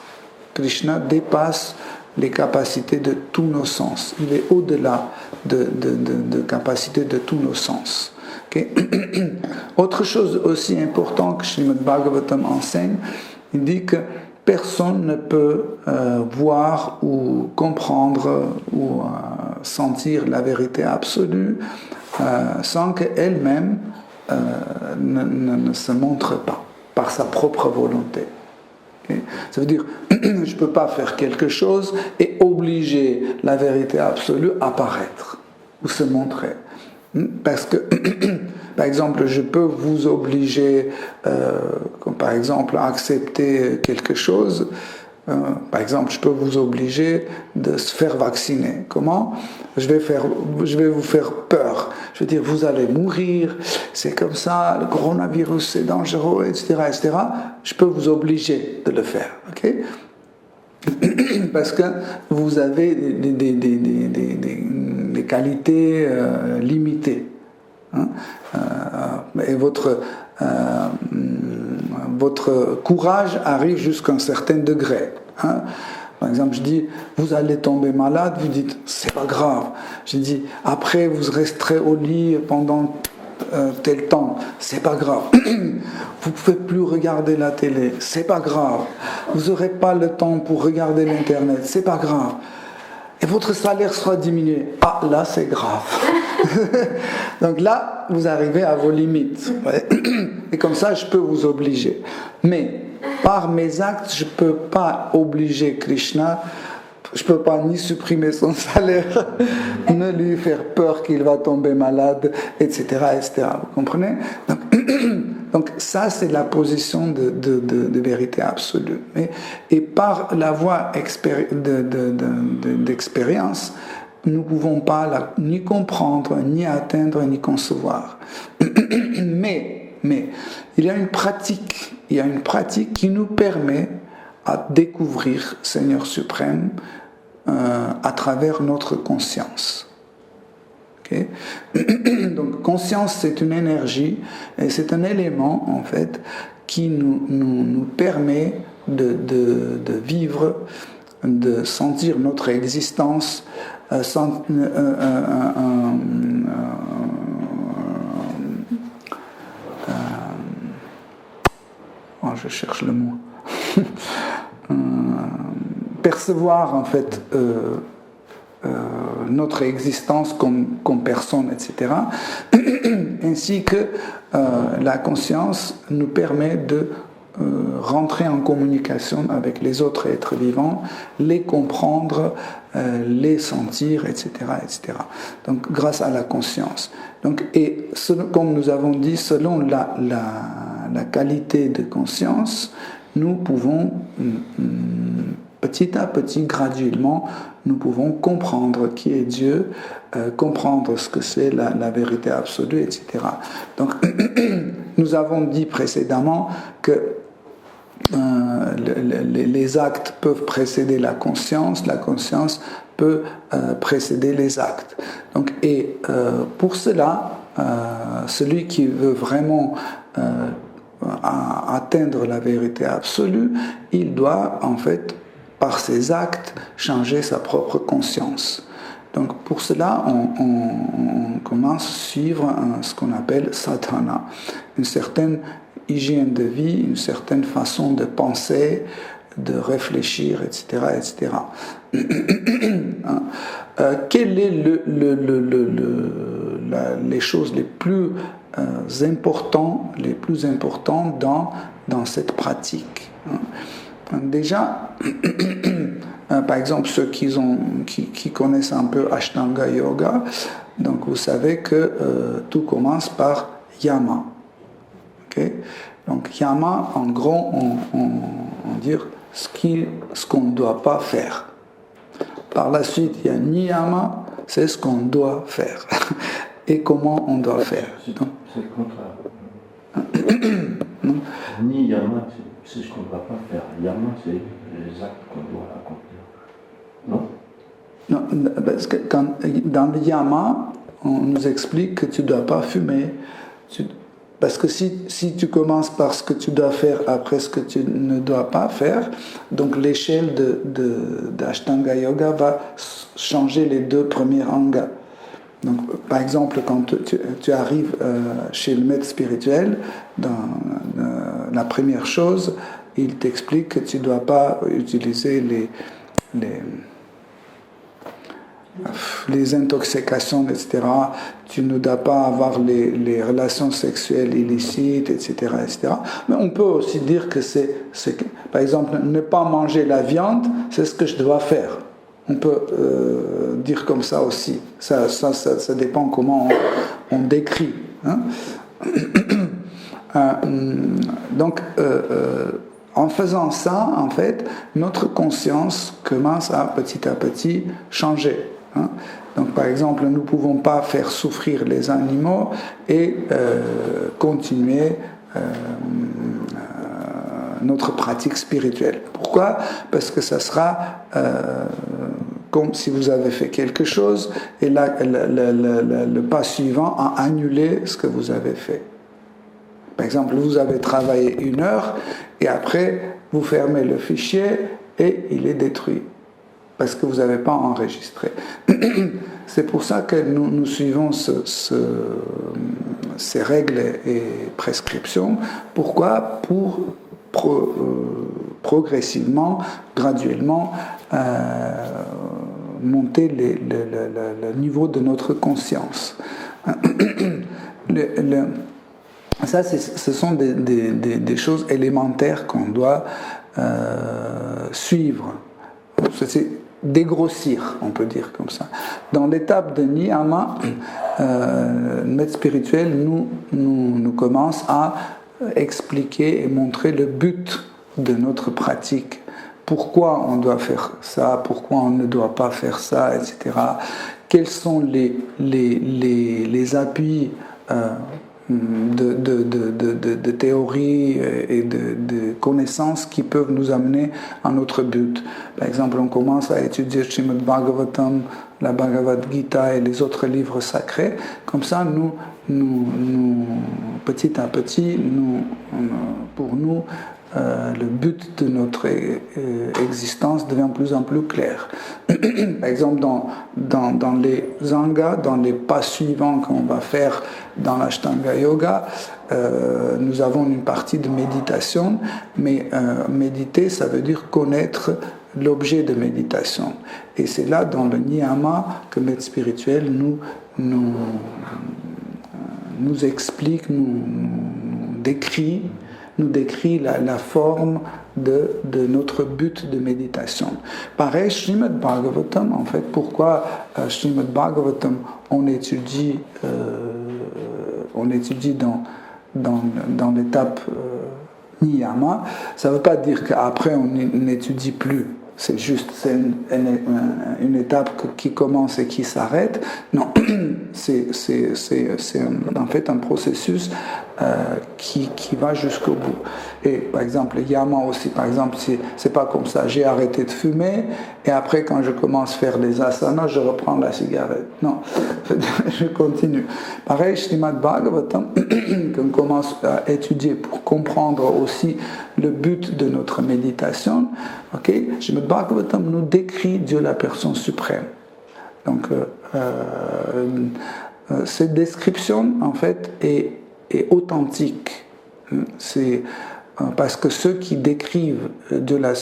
Krishna dépasse les capacités de tous nos sens. Il est au-delà de capacités de tous nos sens. Okay? Autre chose aussi importante que Srimad Bhagavatam enseigne, il dit que personne ne peut voir ou comprendre ou sentir la vérité absolue sans qu'elle-même ne se montre pas par sa propre volonté. Okay? Ça veut dire, je ne peux pas faire quelque chose et obliger la vérité absolue à apparaître ou se montrer. Parce que, par exemple, je peux vous obliger, comme par exemple, à accepter quelque chose. Par exemple, je peux vous obliger de se faire vacciner. Comment ? Je vais vous faire peur. Je veux dire, vous allez mourir, c'est comme ça, le coronavirus c'est dangereux, etc., etc. Je peux vous obliger de le faire. Okay ? Parce que vous avez des qualités limitées. Hein, et votre courage arrive jusqu'à un certain degré. Hein. Par exemple, je dis, vous allez tomber malade, vous dites, c'est pas grave. Je dis, après, vous resterez au lit pendant tel temps, c'est pas grave. Vous pouvez plus regarder la télé, c'est pas grave. Vous n'aurez pas le temps pour regarder l'internet, c'est pas grave. Et votre salaire sera diminué. Ah, là, c'est grave. Donc là, vous arrivez à vos limites. Ouais. Et comme ça, je peux vous obliger. Mais par mes actes, je ne peux pas obliger Krishna. Je ne peux pas ni supprimer son salaire, ni lui faire peur qu'il va tomber malade, etc. etc. Vous comprenez ? Donc ça, c'est la position de vérité absolue. Et par la voie d'expérience, nous ne pouvons pas ni comprendre, ni atteindre, ni concevoir. Mais il y a une pratique qui nous permet à découvrir Seigneur suprême à travers notre conscience. Okay? Donc conscience, c'est une énergie et c'est un élément en fait qui nous permet de vivre, de sentir notre existence je cherche le mot. Percevoir en fait notre existence comme personne, etc. Ainsi que la conscience nous permet de rentrer en communication avec les autres êtres vivants, les comprendre, les sentir, etc., etc. Donc grâce à la conscience. Donc, et comme nous avons dit, selon la qualité de conscience, nous pouvons, petit à petit, graduellement, nous pouvons comprendre qui est Dieu, comprendre ce que c'est la vérité absolue, etc. Donc, nous avons dit précédemment que les actes peuvent précéder la conscience peut précéder les actes. Donc, et pour cela, celui qui veut vraiment atteindre la vérité absolue, il doit en fait, par ses actes, changer sa propre conscience. Donc pour cela, on commence à suivre ce qu'on appelle sadhana, une certaine hygiène de vie, une certaine façon de penser, de réfléchir, etc., etc. Quelles sont les choses les plus importantes dans cette pratique? Déjà, par exemple, ceux qui connaissent un peu Ashtanga Yoga, donc vous savez que tout commence par yama. Okay? Donc yama, en gros, on dit ce qu'on ne doit pas faire. Par la suite, il y a niyama, c'est ce qu'on doit faire. Et comment on doit faire. Donc, c'est le contraire. Niyama, c'est ce qu'on ne va pas faire. Yama, c'est les actes qu'on doit accomplir. Non? Non, parce que dans le yama, on nous explique que tu ne dois pas fumer. Parce que si tu commences par ce que tu dois faire après ce que tu ne dois pas faire, donc l'échelle d'Ashtanga Yoga va changer les deux premiers angas. Donc, par exemple, quand tu arrives chez le maître spirituel, la première chose, il t'explique que tu ne dois pas utiliser les intoxications, etc. Tu ne dois pas avoir les relations sexuelles illicites, etc., etc. Mais on peut aussi dire que par exemple, ne pas manger la viande, c'est ce que je dois faire. On peut dire comme ça aussi. Ça dépend comment on décrit. Hein. Donc, en faisant ça, en fait, notre conscience commence à petit changer. Hein. Donc, par exemple, nous ne pouvons pas faire souffrir les animaux et continuer notre pratique spirituelle. Pourquoi? Parce que ça sera comme si vous avez fait quelque chose et là, le pas suivant a annulé ce que vous avez fait. Par exemple, vous avez travaillé 1 heure et après, vous fermez le fichier et il est détruit parce que vous n'avez pas enregistré. C'est pour ça que nous suivons ces règles et prescriptions. Pourquoi? Pour progressivement, graduellement, monter le niveau de notre conscience. Ça, ce sont des choses élémentaires qu'on doit suivre. C'est dégrossir, on peut dire comme ça. Dans l'étape de niyama, le maître spirituel nous commence à expliquer et montrer le but de notre pratique. Pourquoi on doit faire ça, pourquoi on ne doit pas faire ça, etc. Quels sont les appuis de théories et de connaissances qui peuvent nous amener à notre but. Par exemple, on commence à étudier Srimad Bhagavatam, la Bhagavad Gita et les autres livres sacrés. Comme ça, nous petit à petit, pour nous, le but de notre existence devient de plus en plus clair. Par exemple, dans les angas, dans les pas suivants qu'on va faire dans l'Ashtanga Yoga, nous avons une partie de méditation, mais méditer, ça veut dire connaître l'objet de méditation. Et c'est là, dans le niyama, que le maître spirituel nous explique, nous décrit la forme de notre but de méditation. Pareil, Srimad Bhagavatam, en fait, pourquoi Srimad Bhagavatam, on étudie dans l'étape niyama, ça ne veut pas dire qu'après on n'étudie plus. C'est juste une étape qui commence et qui s'arrête. Non, c'est en fait un processus qui va jusqu'au bout. Et par exemple, yama aussi, par exemple, c'est pas comme ça. J'ai arrêté de fumer et après, quand je commence à faire les asanas, je reprends la cigarette. Non, je continue. Pareil, Srimad Bhagavatam, qu'on commence à étudier pour comprendre aussi le but de notre méditation. Ok, Srimad Bhagavatam nous décrit Dieu la personne suprême. Donc, cette description, en fait, est authentique. C'est parce que ceux qui décrivent Dieu la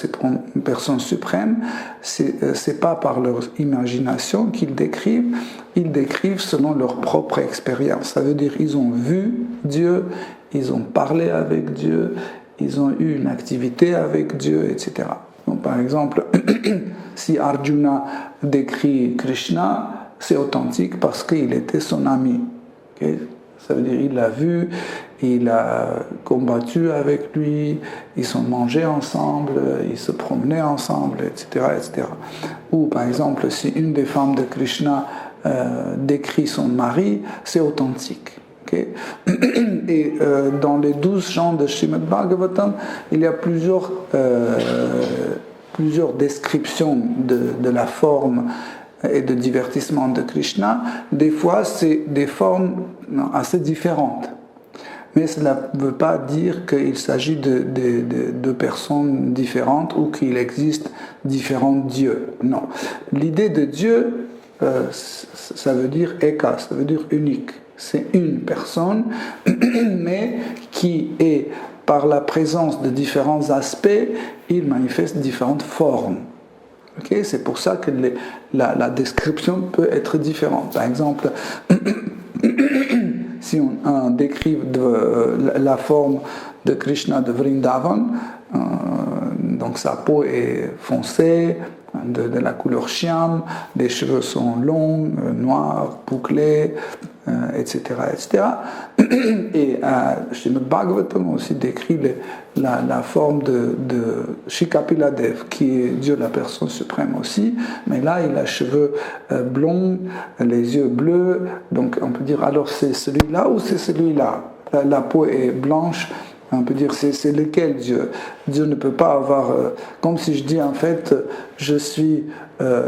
personne suprême, c'est pas par leur imagination qu'ils décrivent, ils décrivent selon leur propre expérience. Ça veut dire ils ont vu Dieu, ils ont parlé avec Dieu, ils ont eu une activité avec Dieu, etc. Donc, par exemple, si Arjuna décrit Krishna, c'est authentique parce qu'il était son ami. Okay? Ça veut dire qu'il l'a vu, il a combattu avec lui, ils sont mangés ensemble, ils se promenaient ensemble, etc., etc. Ou par exemple, si une des femmes de Krishna décrit son mari, c'est authentique. Okay? Et dans les 12 chants de Srimad Bhagavatam, il y a plusieurs descriptions de la forme et de divertissement de Krishna. Des fois, c'est des formes assez différentes. Mais cela ne veut pas dire qu'il s'agit de personnes différentes ou qu'il existe différents dieux. Non. L'idée de Dieu, ça veut dire eka, ça veut dire unique. C'est une personne, mais qui est, par la présence de différents aspects, il manifeste différentes formes. Okay? C'est pour ça que la description peut être différente. Par exemple, si on décrit la forme de Krishna de Vrindavan, donc sa peau est foncée, de la couleur shyam, les cheveux sont longs, noirs, bouclés, etc., etc. Et Srimad Bhagavatam aussi décrit la forme de Shikapiladev, qui est Dieu la personne suprême aussi, mais là il a cheveux blonds, les yeux bleus, donc on peut dire alors c'est celui-là ou c'est celui-là. La peau est blanche, on peut dire c'est lequel Dieu. Dieu ne peut pas avoir, comme si je dis en fait je suis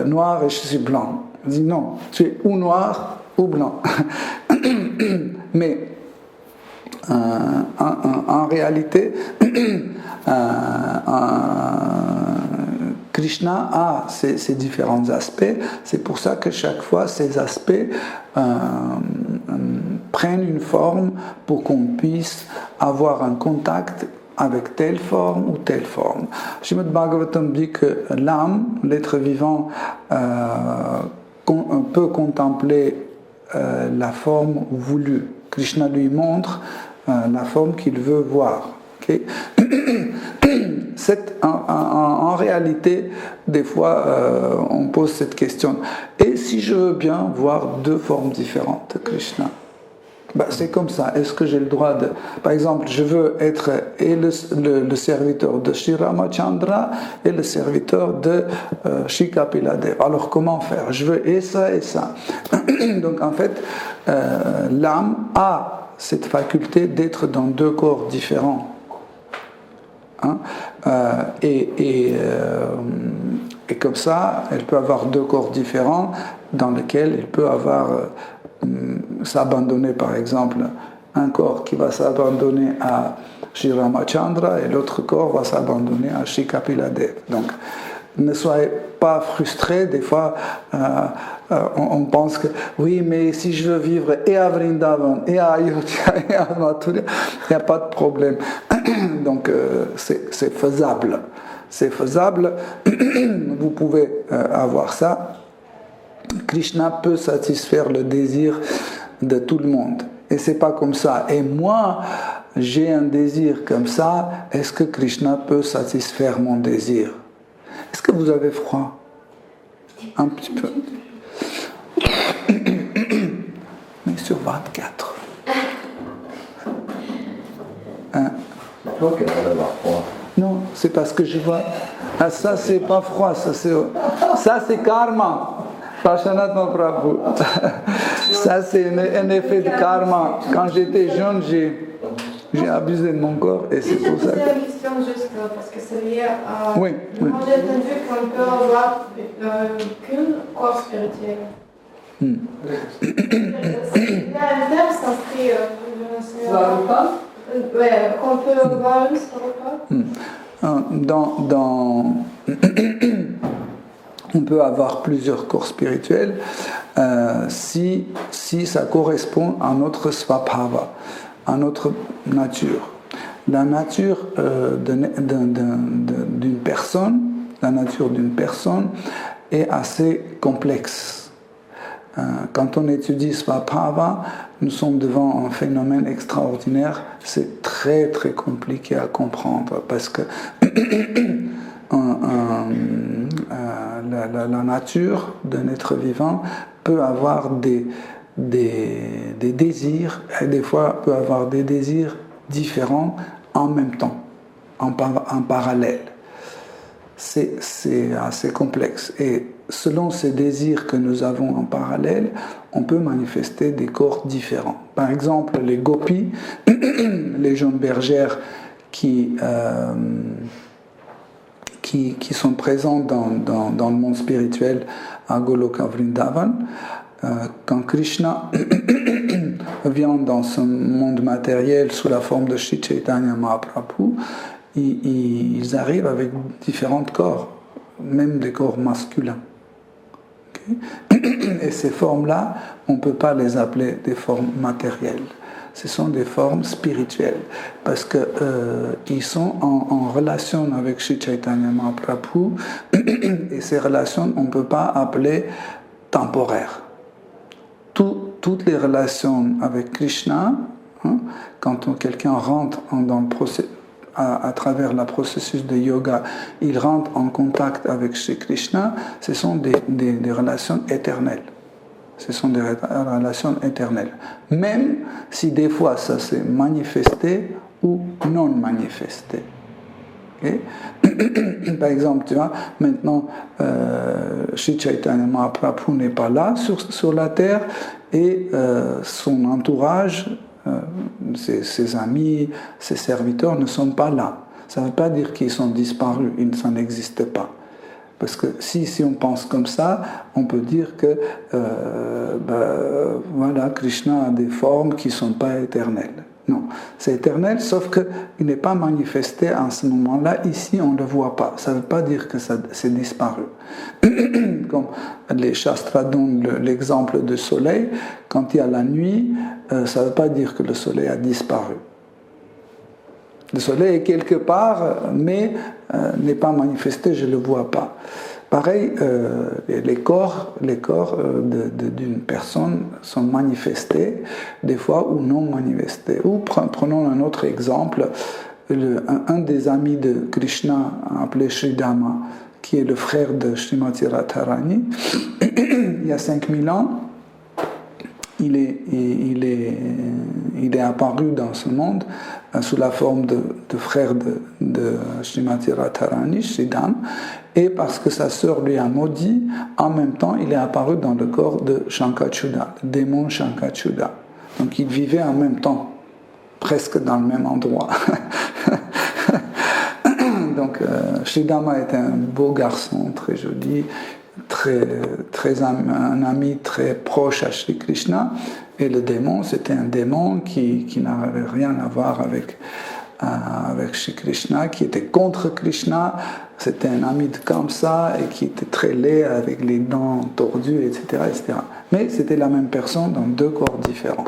noir et je suis blanc. On dit non, tu es ou noir ou blanc. Mais en réalité, Krishna a ces différents aspects. C'est pour ça que chaque fois, ces aspects prennent une forme pour qu'on puisse avoir un contact avec telle forme ou telle forme. Srimad Bhagavatam dit que l'âme, l'être vivant, peut contempler la forme voulue. Krishna lui montre la forme qu'il veut voir. Okay? En réalité, des fois, on pose cette question. Et si je veux bien voir deux formes différentes de Krishna? C'est comme ça. Est-ce que j'ai le droit de... Par exemple, je veux être et le serviteur de Sri Ramachandra et le serviteur de Shri Kapiladev. Alors comment faire? Je veux et ça et ça. Donc en fait, l'âme a cette faculté d'être dans deux corps différents. Hein? Et comme ça, elle peut avoir deux corps différents dans lesquels elle peut avoir... s'abandonner par exemple un corps qui va s'abandonner à Sri Ramachandra et l'autre corps va s'abandonner à Shri Kapiladev. Donc ne soyez pas frustrés, des fois on pense que oui, mais si je veux vivre et à Vrindavan et à Ayodhya et à Mathura, il n'y a pas de problème. Donc c'est faisable, vous pouvez avoir ça. Krishna peut satisfaire le désir de tout le monde. Et c'est pas comme ça. Et moi, j'ai un désir comme ça. Est-ce que Krishna peut satisfaire mon désir? Est-ce que vous avez froid? Un petit peu. Mais sur 24. toi qui a l'air d'avoir froid. Non, c'est parce que je vois. Ah, ça, c'est pas froid, ça, c'est karma. Prashanat Mahaprabhu. Ça, c'est un effet de karma. Quand j'étais jeune, j'ai abusé de mon corps et c'est pour ça. C'est une question juste parce que c'est lié à. Oui, oui. Moi, j'ai entendu qu'on peut avoir qu'un corps spirituel. Il y a un terme sanskrit, je ne sais pas. Oui, qu'on peut avoir une Svarupa. On peut avoir plusieurs corps spirituels si ça correspond à notre svabhava, à notre nature. La nature d'une personne, est assez complexe. Quand on étudie Svabhava, nous sommes devant un phénomène extraordinaire. C'est très très compliqué à comprendre parce que la nature d'un être vivant peut avoir des désirs, et des fois peut avoir des désirs différents en même temps, en parallèle. C'est assez complexe. Et selon ces désirs que nous avons en parallèle, on peut manifester des corps différents. Par exemple, les gopis, les jeunes bergères qui sont présents dans le monde spirituel à Goloka Vrindavan, quand Krishna vient dans ce monde matériel sous la forme de Shri Chaitanya Mahaprabhu, ils arrivent avec différents corps, même des corps masculins. Okay? Et ces formes-là, on ne peut pas les appeler des formes matérielles. Ce sont des formes spirituelles, parce qu'ils sont en relation avec Shri Chaitanya Mahaprabhu, et ces relations, on ne peut pas appeler temporaires. Toutes les relations avec Krishna, quand quelqu'un rentre dans le processus, à travers le processus de yoga, il rentre en contact avec Shri Krishna, ce sont des relations éternelles. Ce sont des relations éternelles. Même si des fois ça s'est manifesté ou non manifesté. Okay? Par exemple, tu vois, maintenant, Shri Chaitanya Mahaprabhu n'est pas là sur la terre et son entourage, ses amis, ses serviteurs ne sont pas là. Ça ne veut pas dire qu'ils sont disparus, ça n'existe pas. Parce que si on pense comme ça, on peut dire que voilà, Krishna a des formes qui ne sont pas éternelles. Non, c'est éternel, sauf qu'il n'est pas manifesté en ce moment-là. Ici, on ne le voit pas. Ça ne veut pas dire que c'est disparu. Comme les Shastras donnent l'exemple du soleil, quand il y a la nuit, ça ne veut pas dire que le soleil a disparu. Le soleil est quelque part, mais n'est pas manifesté, je ne le vois pas. Pareil, les corps d'une personne sont manifestés, des fois ou non manifestés. Ou prenons un autre exemple, un des amis de Krishna, appelé Sridhama, qui est le frère de Srimati Radharani, il y a 5000 ans, il est apparu dans ce monde sous la forme de frère de Srimati Radharani, Sridham, et parce que sa sœur lui a maudit, en même temps il est apparu dans le corps de Shankachuda, le démon Shankachuda. Donc ils vivaient en même temps, presque dans le même endroit. Donc Sridhama était un beau garçon, très joli, un ami très proche à Shri Krishna, et le démon, c'était un démon qui n'avait rien à voir avec Shri Krishna, qui était contre Krishna. C'était un ami de Kamsa et qui était très laid avec les dents tordues, etc., etc. Mais c'était la même personne dans deux corps différents.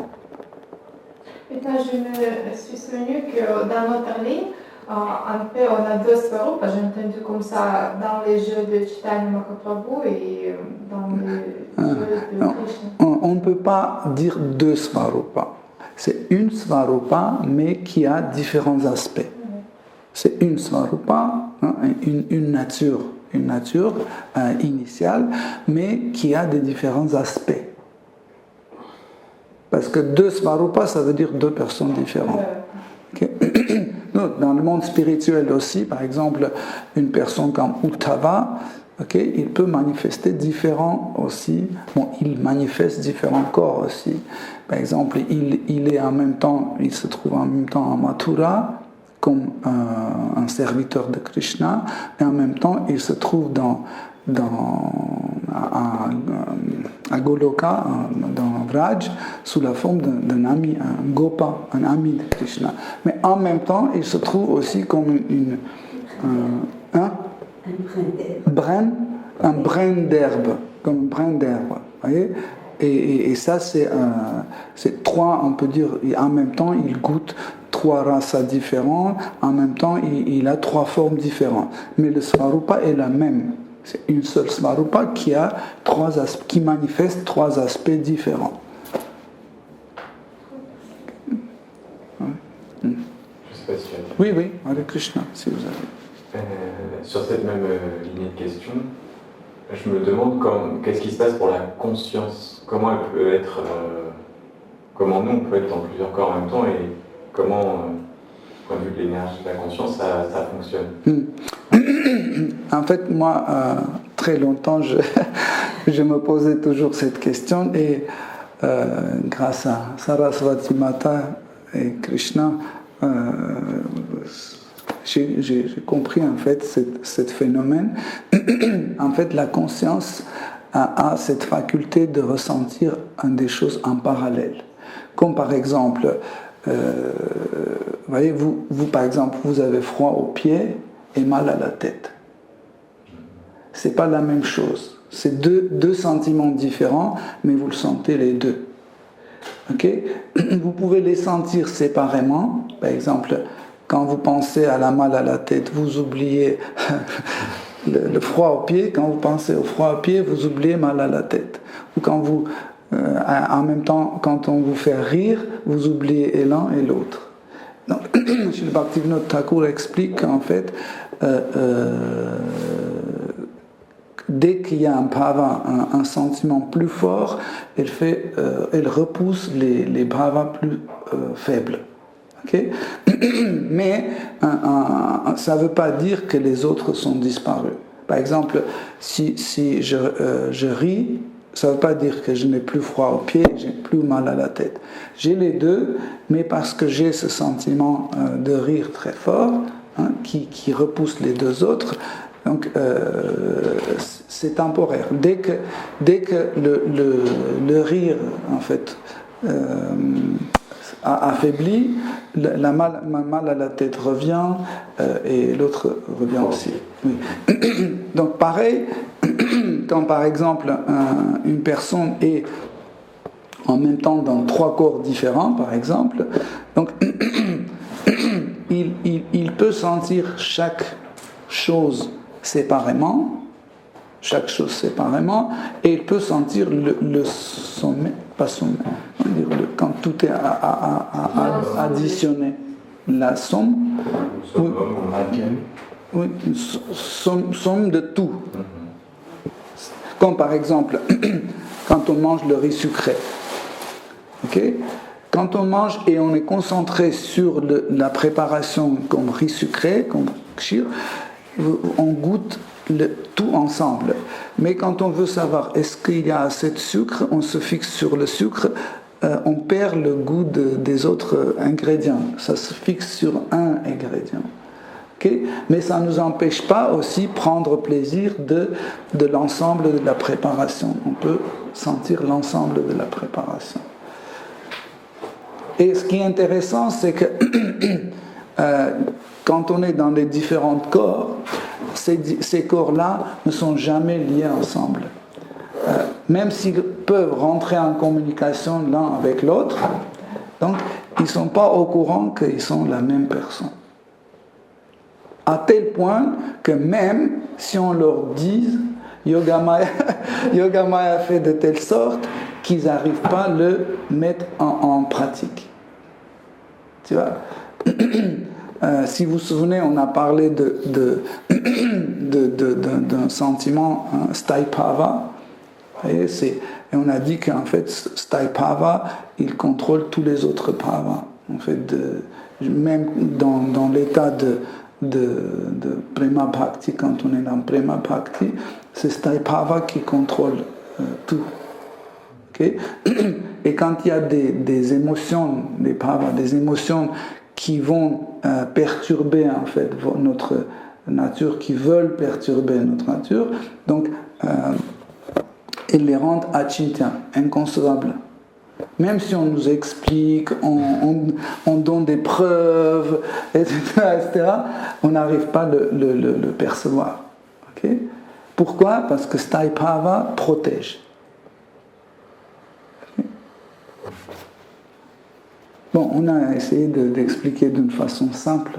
Et là, je me suis souvenu que dans notre ligne, en fait, on a deux svarupas. J'ai entendu comme ça dans les jeux de Chaitanya Mahaprabhu et dans les jeux de Krishna. On ne peut pas dire deux svarupas. C'est une svarupa, mais qui a différents aspects. C'est une svarupa, une nature initiale, mais qui a des différents aspects. Parce que deux svarupas, ça veut dire deux personnes différentes. Okay? Dans le monde spirituel aussi, par exemple, une personne comme Uttava, il peut manifester différents aussi. Bon, il manifeste différents corps aussi. Par exemple, il est en même temps, il se trouve en même temps en Mathura comme un serviteur de Krishna, et en même temps, il se trouve à Goloka, dans Vraj, sous la forme d'un ami, un gopa, un ami de Krishna. Mais en même temps, il se trouve aussi comme un brin d'herbe, comme un brin d'herbe. Voyez? Et ça, c'est trois, on peut dire, en même temps, il goûte trois races différentes, en même temps, il a trois formes différentes. Mais le Svarupa est la même. C'est une seule Svarupa qui manifeste trois aspects différents. Je ne sais pas si tu as dit. Oui, Hare Krishna, si vous avez. Sur cette même lignée de questions, je me demande qu'est-ce qui se passe pour la conscience. Comment elle peut être. Comment nous, on peut être dans plusieurs corps en même temps et comment, du point de vue de l'énergie de la conscience, ça fonctionne. En fait, moi, très longtemps, je me posais toujours cette question et grâce à Saraswati Mata et Krishna, j'ai compris en fait ce phénomène. En fait, la conscience a cette faculté de ressentir des choses en parallèle. Comme par exemple, voyez, vous par exemple, vous avez froid aux pieds et mal à la tête. C'est pas la même chose. C'est deux sentiments différents, mais vous le sentez les deux. Vous pouvez les sentir séparément. Par exemple, quand vous pensez à la mal à la tête, vous oubliez le froid aux pieds. Quand vous pensez au froid aux pieds, vous oubliez mal à la tête. Ou quand vous, en même temps, quand on vous fait rire, vous oubliez l'un et l'autre. Donc, Srila Bhaktivinoda Thakur explique qu'en fait, dès qu'il y a un bhava, un sentiment plus fort, elle repousse les bhavas plus faibles. Mais ça ne veut pas dire que les autres sont disparus. Par exemple, si je ris, ça ne veut pas dire que je n'ai plus froid aux pieds, j'ai plus mal à la tête. J'ai les deux, mais parce que j'ai ce sentiment de rire très fort, qui repousse les deux autres, donc c'est temporaire. Dès que le rire, en fait, affaibli, la mal à la tête revient et l'autre revient aussi. Oui. Donc pareil, quand par exemple une personne est en même temps dans trois corps différents, par exemple, donc il peut sentir chaque chose séparément, et il peut sentir le sommet, pas sommet, on va dire quand tout est additionné, la somme, oui, somme de tout. Comme par exemple, quand on mange le riz sucré, quand on mange et on est concentré sur la préparation comme riz sucré, comme kshir, on goûte tout ensemble. Mais quand on veut savoir est-ce qu'il y a assez de sucre, on se fixe sur le sucre, on perd le goût des autres ingrédients. Ça se fixe sur un ingrédient. Mais ça ne nous empêche pas aussi de prendre plaisir de l'ensemble de la préparation. On peut sentir l'ensemble de la préparation. Et ce qui est intéressant, c'est que quand on est dans les différents corps, ces corps-là ne sont jamais liés ensemble. Même s'ils peuvent rentrer en communication l'un avec l'autre, donc ils ne sont pas au courant qu'ils sont la même personne. À tel point que même si on leur dit Yogamaya fait de telle sorte qu'ils n'arrivent pas à le mettre en pratique. Tu vois, si vous vous souvenez, on a parlé d'un sentiment Staipava, et on a dit qu'en fait Staipava il contrôle tous les autres pavas. En fait, même dans l'état de Prema Bhakti, quand on est dans Prema Bhakti, c'est Staipava qui contrôle tout. Okay? Et quand il y a des émotions, des bhavas, des émotions qui vont perturber en fait notre nature, qui veulent perturber notre nature, donc ils les rendent achintya, inconcevables. Même si on nous explique, on donne des preuves, etc., on n'arrive pas à le percevoir. Okay? Pourquoi? Parce que Staipava protège. Okay? Bon, on a essayé d'expliquer d'une façon simple.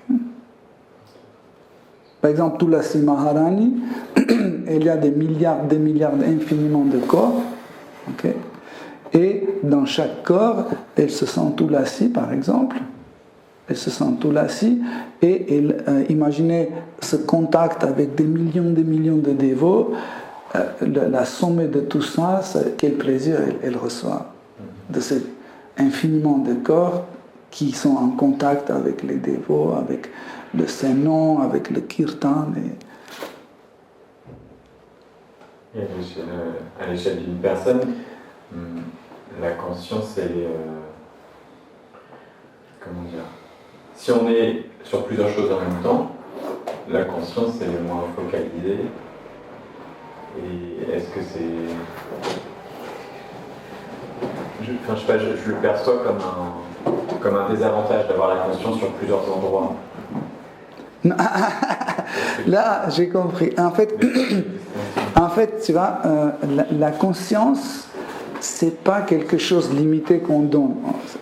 Okay? Par exemple, Tulasi Maharani, il y a des milliards, infiniment de corps. Okay. Et dans chaque corps, elle se sent Tulasi, par exemple. Elle se sent Tulasi et imaginez ce contact avec des millions de dévots, la somme de tout ça, quel plaisir elle reçoit de cet infiniment de corps qui sont en contact avec les dévots, avec le Saint-Nom, avec le Kirtan. Et à l'échelle d'une personne, la conscience, elle est... comment dire? Si on est sur plusieurs choses en même temps, la conscience, elle est moins focalisée. Et est-ce que c'est... je sais pas, je le perçois comme un désavantage d'avoir la conscience sur plusieurs endroits. Là, j'ai compris. En fait, tu vois, la conscience, c'est pas quelque chose de limité qu'on donne.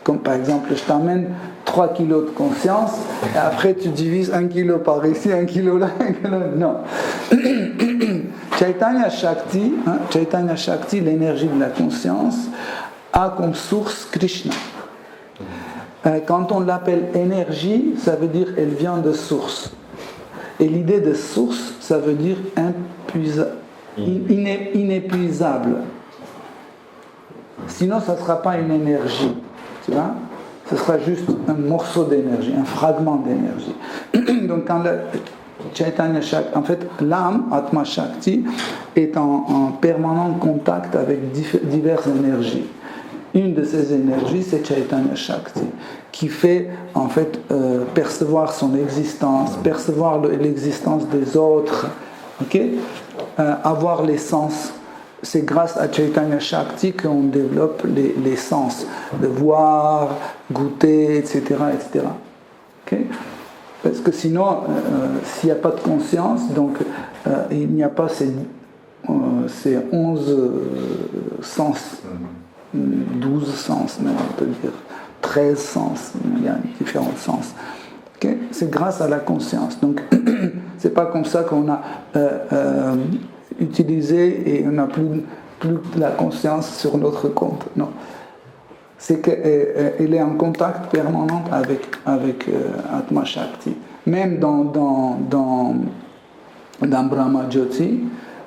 Comme par exemple, je t'amène 3 kilos de conscience, et après tu divises 1 kilo par ici, 1 kilo là, 1 kilo là. Non. Chaitanya Shakti, l'énergie de la conscience, a comme source Krishna. Quand on l'appelle énergie, ça veut dire elle vient de source. Et l'idée de source, ça veut dire inépuisable. Sinon, ça ne sera pas une énergie. Tu vois? Ce sera juste un morceau d'énergie, un fragment d'énergie. Donc, quand le Chaitanya Shakti, en fait, l'âme, Atma Shakti, est en permanent contact avec diverses énergies. Une de ces énergies, c'est Chaitanya Shakti, qui fait en fait percevoir son existence, percevoir l'existence des autres, okay? Avoir les sens. C'est grâce à Chaitanya Shakti qu'on développe les sens, de voir, goûter, etc. etc. Okay? Parce que sinon, s'il n'y a pas de conscience, donc il n'y a pas ces 11 sens. 12 sens, même on peut dire 13 sens, il y a différents sens. Okay? C'est grâce à la conscience. Donc, c'est pas comme ça qu'on a utilisé et on n'a plus la conscience sur notre compte. Non. C'est qu'elle est en contact permanent avec Atma Shakti. Même dans Brahma Jyoti,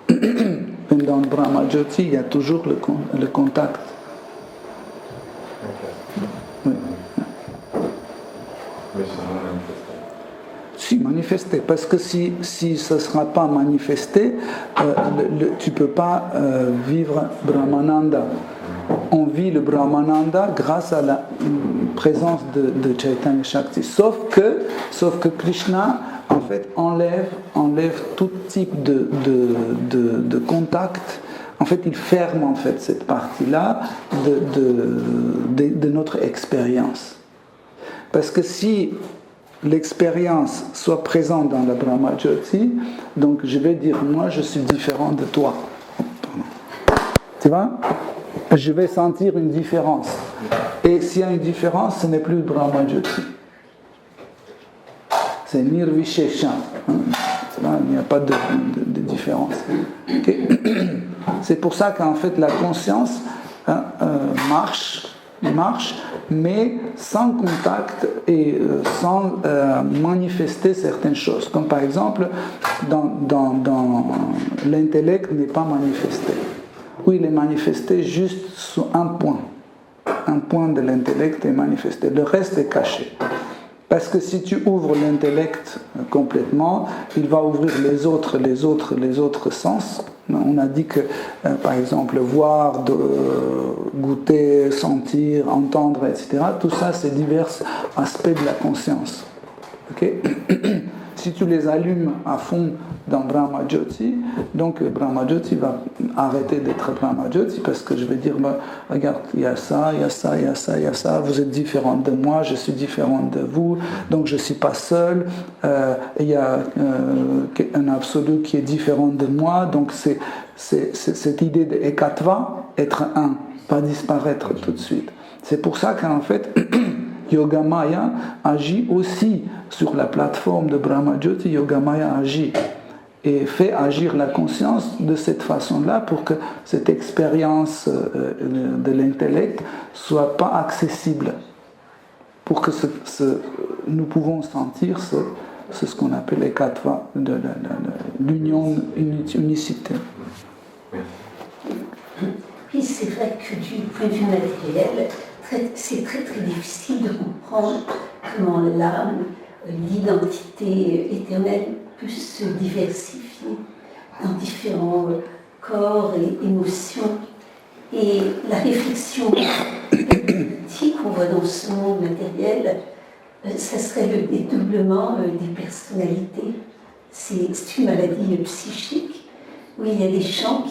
même dans Brahma Jyoti, il y a toujours le contact. Oui. Mais c'est non manifesté. Si, manifesté. Parce que si ce ne sera pas manifesté, tu ne peux pas vivre Brahmananda. On vit le Brahmananda grâce à la présence de Chaitanya Shakti. Sauf que Krishna, en fait, enlève tout type de contact. En fait, il ferme en fait cette partie-là de notre expérience. Parce que si l'expérience soit présente dans la Brahma Jyoti, donc je vais dire, moi je suis différent de toi. Tu vois? Je vais sentir une différence. Et s'il y a une différence, ce n'est plus Brahma Jyoti. C'est Nirvishesha. Il n'y a pas de différence. Okay? C'est pour ça qu'en fait la conscience marche, mais sans contact et sans manifester certaines choses. Comme par exemple, dans l'intellect n'est pas manifesté. Ou il est manifesté juste sur un point. un point de l'intellect est manifesté. Le reste est caché. Parce que si tu ouvres l'intellect complètement, il va ouvrir les autres sens. On a dit que, par exemple, voir, goûter, sentir, entendre, etc., tout ça, c'est divers aspects de la conscience. Okay? Si tu les allumes à fond dans Brahma-Jyoti, donc Brahma-Jyoti va arrêter d'être Brahma-Jyoti parce que je vais dire, regarde, il y a ça, il y a ça, il y a ça, il y a ça, vous êtes différents de moi, je suis différent de vous, donc je ne suis pas seul, il y a un absolu qui est différent de moi, donc c'est cette idée de Ekatva, être un, pas disparaître tout de suite. C'est pour ça qu'en fait, Yogamaya agit aussi sur la plateforme de Brahma-Jyoti. Yogamaya agit et fait agir la conscience de cette façon-là pour que cette expérience de l'intellect ne soit pas accessible, pour que nous pouvons sentir ce qu'on appelle les Ekatva, l'union, unicité. Puis c'est vrai que du point de vue matériel, c'est très très difficile de comprendre comment l'âme, l'identité éternelle peut se diversifier dans différents corps et émotions. Et la réflexion qu'on voit dans ce monde matériel, ça serait le dédoublement des personnalités. C'est une maladie psychique où il y a des gens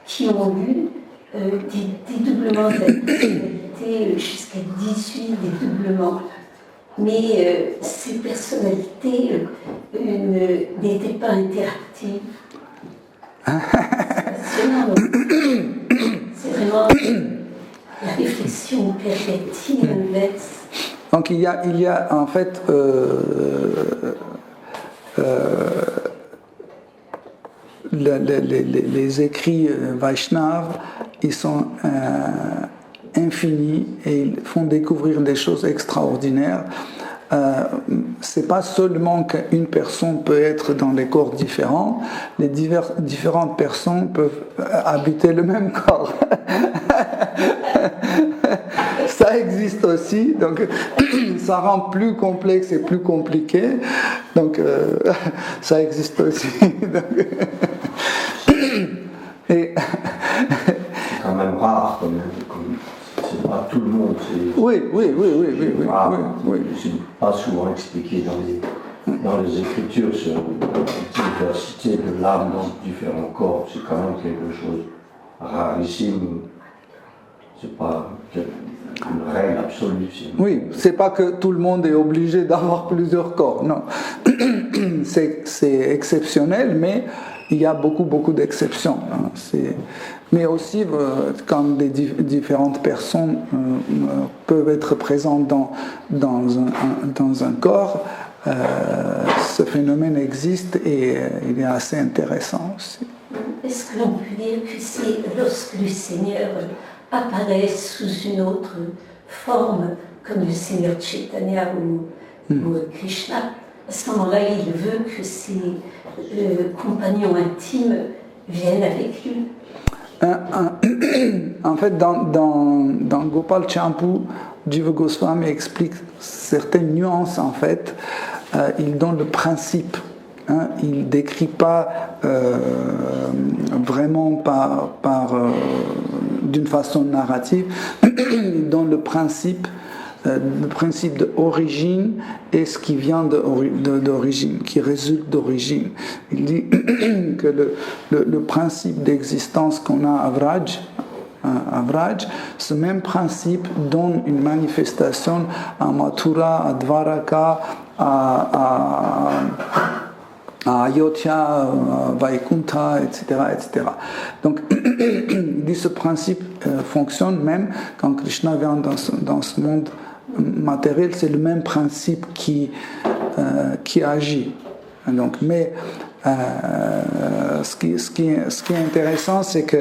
qui ont eu des dédoublements de la personnalité, jusqu'à 18 dédoublements. Mais ces personnalités n'étaient pas interactives. C'est passionnant. C'est vraiment la réflexion perspective inverse. Donc il y a en fait les écrits Vaishnav, ils sont infinis et ils font découvrir des choses extraordinaires. C'est pas seulement qu'une personne peut être dans des corps différents, les différentes personnes peuvent habiter le même corps. Ça existe aussi, donc ça rend plus complexe et plus compliqué, donc ça existe aussi. Et c'est quand même rare, quand même. C'est pas tout le monde. Oui. C'est pas souvent expliqué dans les écritures sur la diversité de l'âme dans différents corps. C'est quand même quelque chose rarissime. C'est pas une règle absolue. Oui, c'est pas que tout le monde est obligé d'avoir plusieurs corps, non. C'est exceptionnel, mais il y a beaucoup d'exceptions. Mais aussi, quand des différentes personnes peuvent être présentes dans un corps, ce phénomène existe et il est assez intéressant aussi. Est-ce que l'on peut dire que c'est lorsque le Seigneur apparaît sous une autre forme, comme le Seigneur Chaitanya ou Krishna, à ce moment-là, il veut que ses compagnons intimes viennent avec lui? En fait, dans Gopal Champu, Jiva Goswami explique certaines nuances. En fait, il donne le principe. Il ne décrit pas vraiment d'une façon narrative. Il donne le principe d'origine et ce qui vient d'origine, qui résulte d'origine. Il dit que le principe d'existence qu'on a à Vraj, ce même principe donne une manifestation à Mathura, à Dvaraka, à Ayodhya, à Vaikuntha, etc. Donc, il dit ce principe fonctionne même quand Krishna vient dans ce monde matériel, c'est le même principe qui agit. Donc, mais ce qui est intéressant, c'est que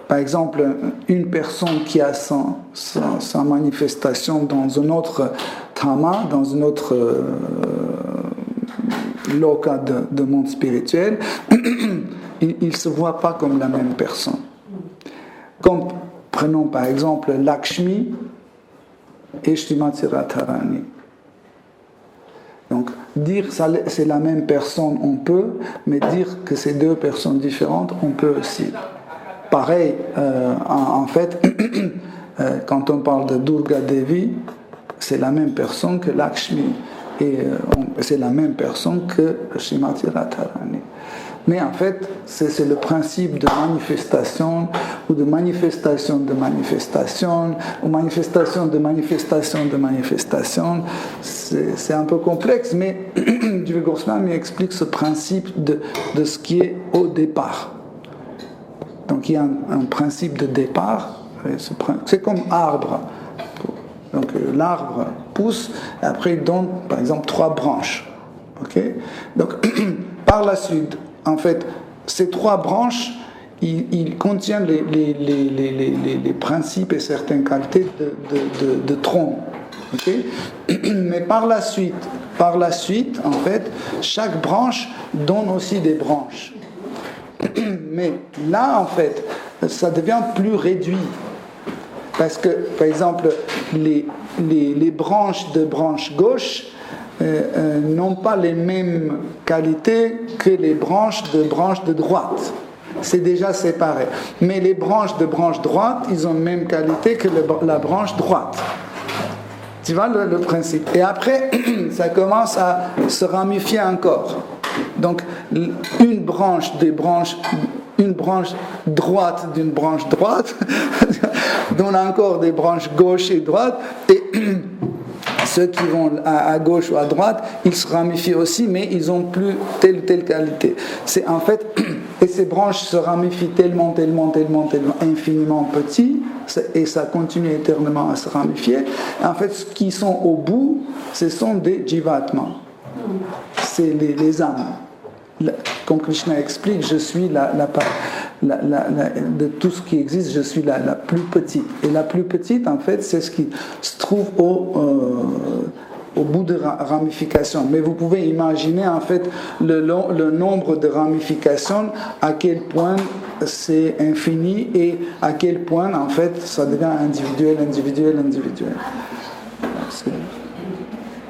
par exemple, une personne qui a sa manifestation dans un autre dhamma, dans un autre loka de monde spirituel, il ne se voit pas comme la même personne. Comme prenons par exemple Lakshmi et Srimati Radharani. Donc, dire que c'est la même personne, on peut, mais dire que c'est deux personnes différentes, on peut aussi. Pareil, en fait, quand on parle de Durga Devi, c'est la même personne que Lakshmi, et c'est la même personne que Srimati Radharani. Mais en fait, c'est le principe de manifestation, ou de manifestation de manifestation, ou manifestation de manifestation de manifestation. C'est un peu complexe, mais Jiva Goswami explique ce principe de ce qui est au départ. Donc il y a un principe de départ, c'est comme arbre. Donc l'arbre pousse, et après il donne par exemple 3 branches. Okay? Donc par la suite, en fait, ces 3 branches, ils contiennent les principes et certaines qualités de tronc. Okay? Mais par la suite, en fait, chaque branche donne aussi des branches. Mais là, en fait, ça devient plus réduit. Parce que, par exemple, les branches de branche gauche n'ont pas les mêmes qualités que les branches de droite. C'est déjà séparé. Mais les branches de branche droite, ils ont la même qualité que la branche droite. Tu vois le principe. Et après, ça commence à se ramifier encore. Donc, une branche droite d'une branche droite donne encore des branches gauche et droite, et ceux qui vont à gauche ou à droite, ils se ramifient aussi, mais ils n'ont plus telle ou telle qualité. C'est en fait, et ces branches se ramifient tellement infiniment petit, et ça continue éternellement à se ramifier. En fait, ceux qui sont au bout, ce sont des jivatmas. C'est les âmes. Comme Krishna explique, je suis de tout ce qui existe, je suis la plus petite. Et la plus petite, en fait, c'est ce qui se trouve au bout de ramifications. Mais vous pouvez imaginer, en fait, le nombre de ramifications, à quel point c'est infini et à quel point, en fait, ça devient individuel.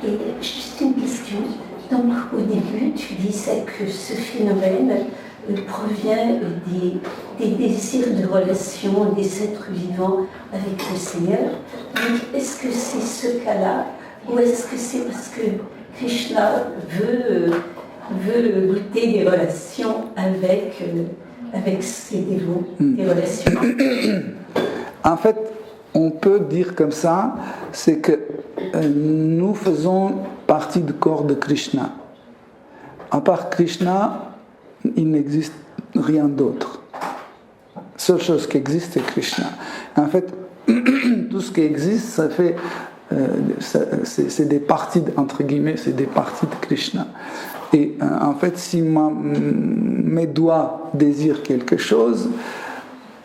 Et juste une question. Donc, au début, tu disais que ce phénomène provient des désirs de relation des êtres vivants avec le Seigneur. Donc, est-ce que c'est ce cas-là, ou est-ce que c'est parce que Krishna veut goûter des relations avec ses dévots, des relations? En fait, on peut dire comme ça, c'est que nous faisons partie du corps de Krishna. À part Krishna, il n'existe rien d'autre. La seule chose qui existe, c'est Krishna. En fait, tout ce qui existe, ça fait, c'est des parties, entre guillemets, c'est des parties de Krishna. Et en fait, si mes doigts désirent quelque chose,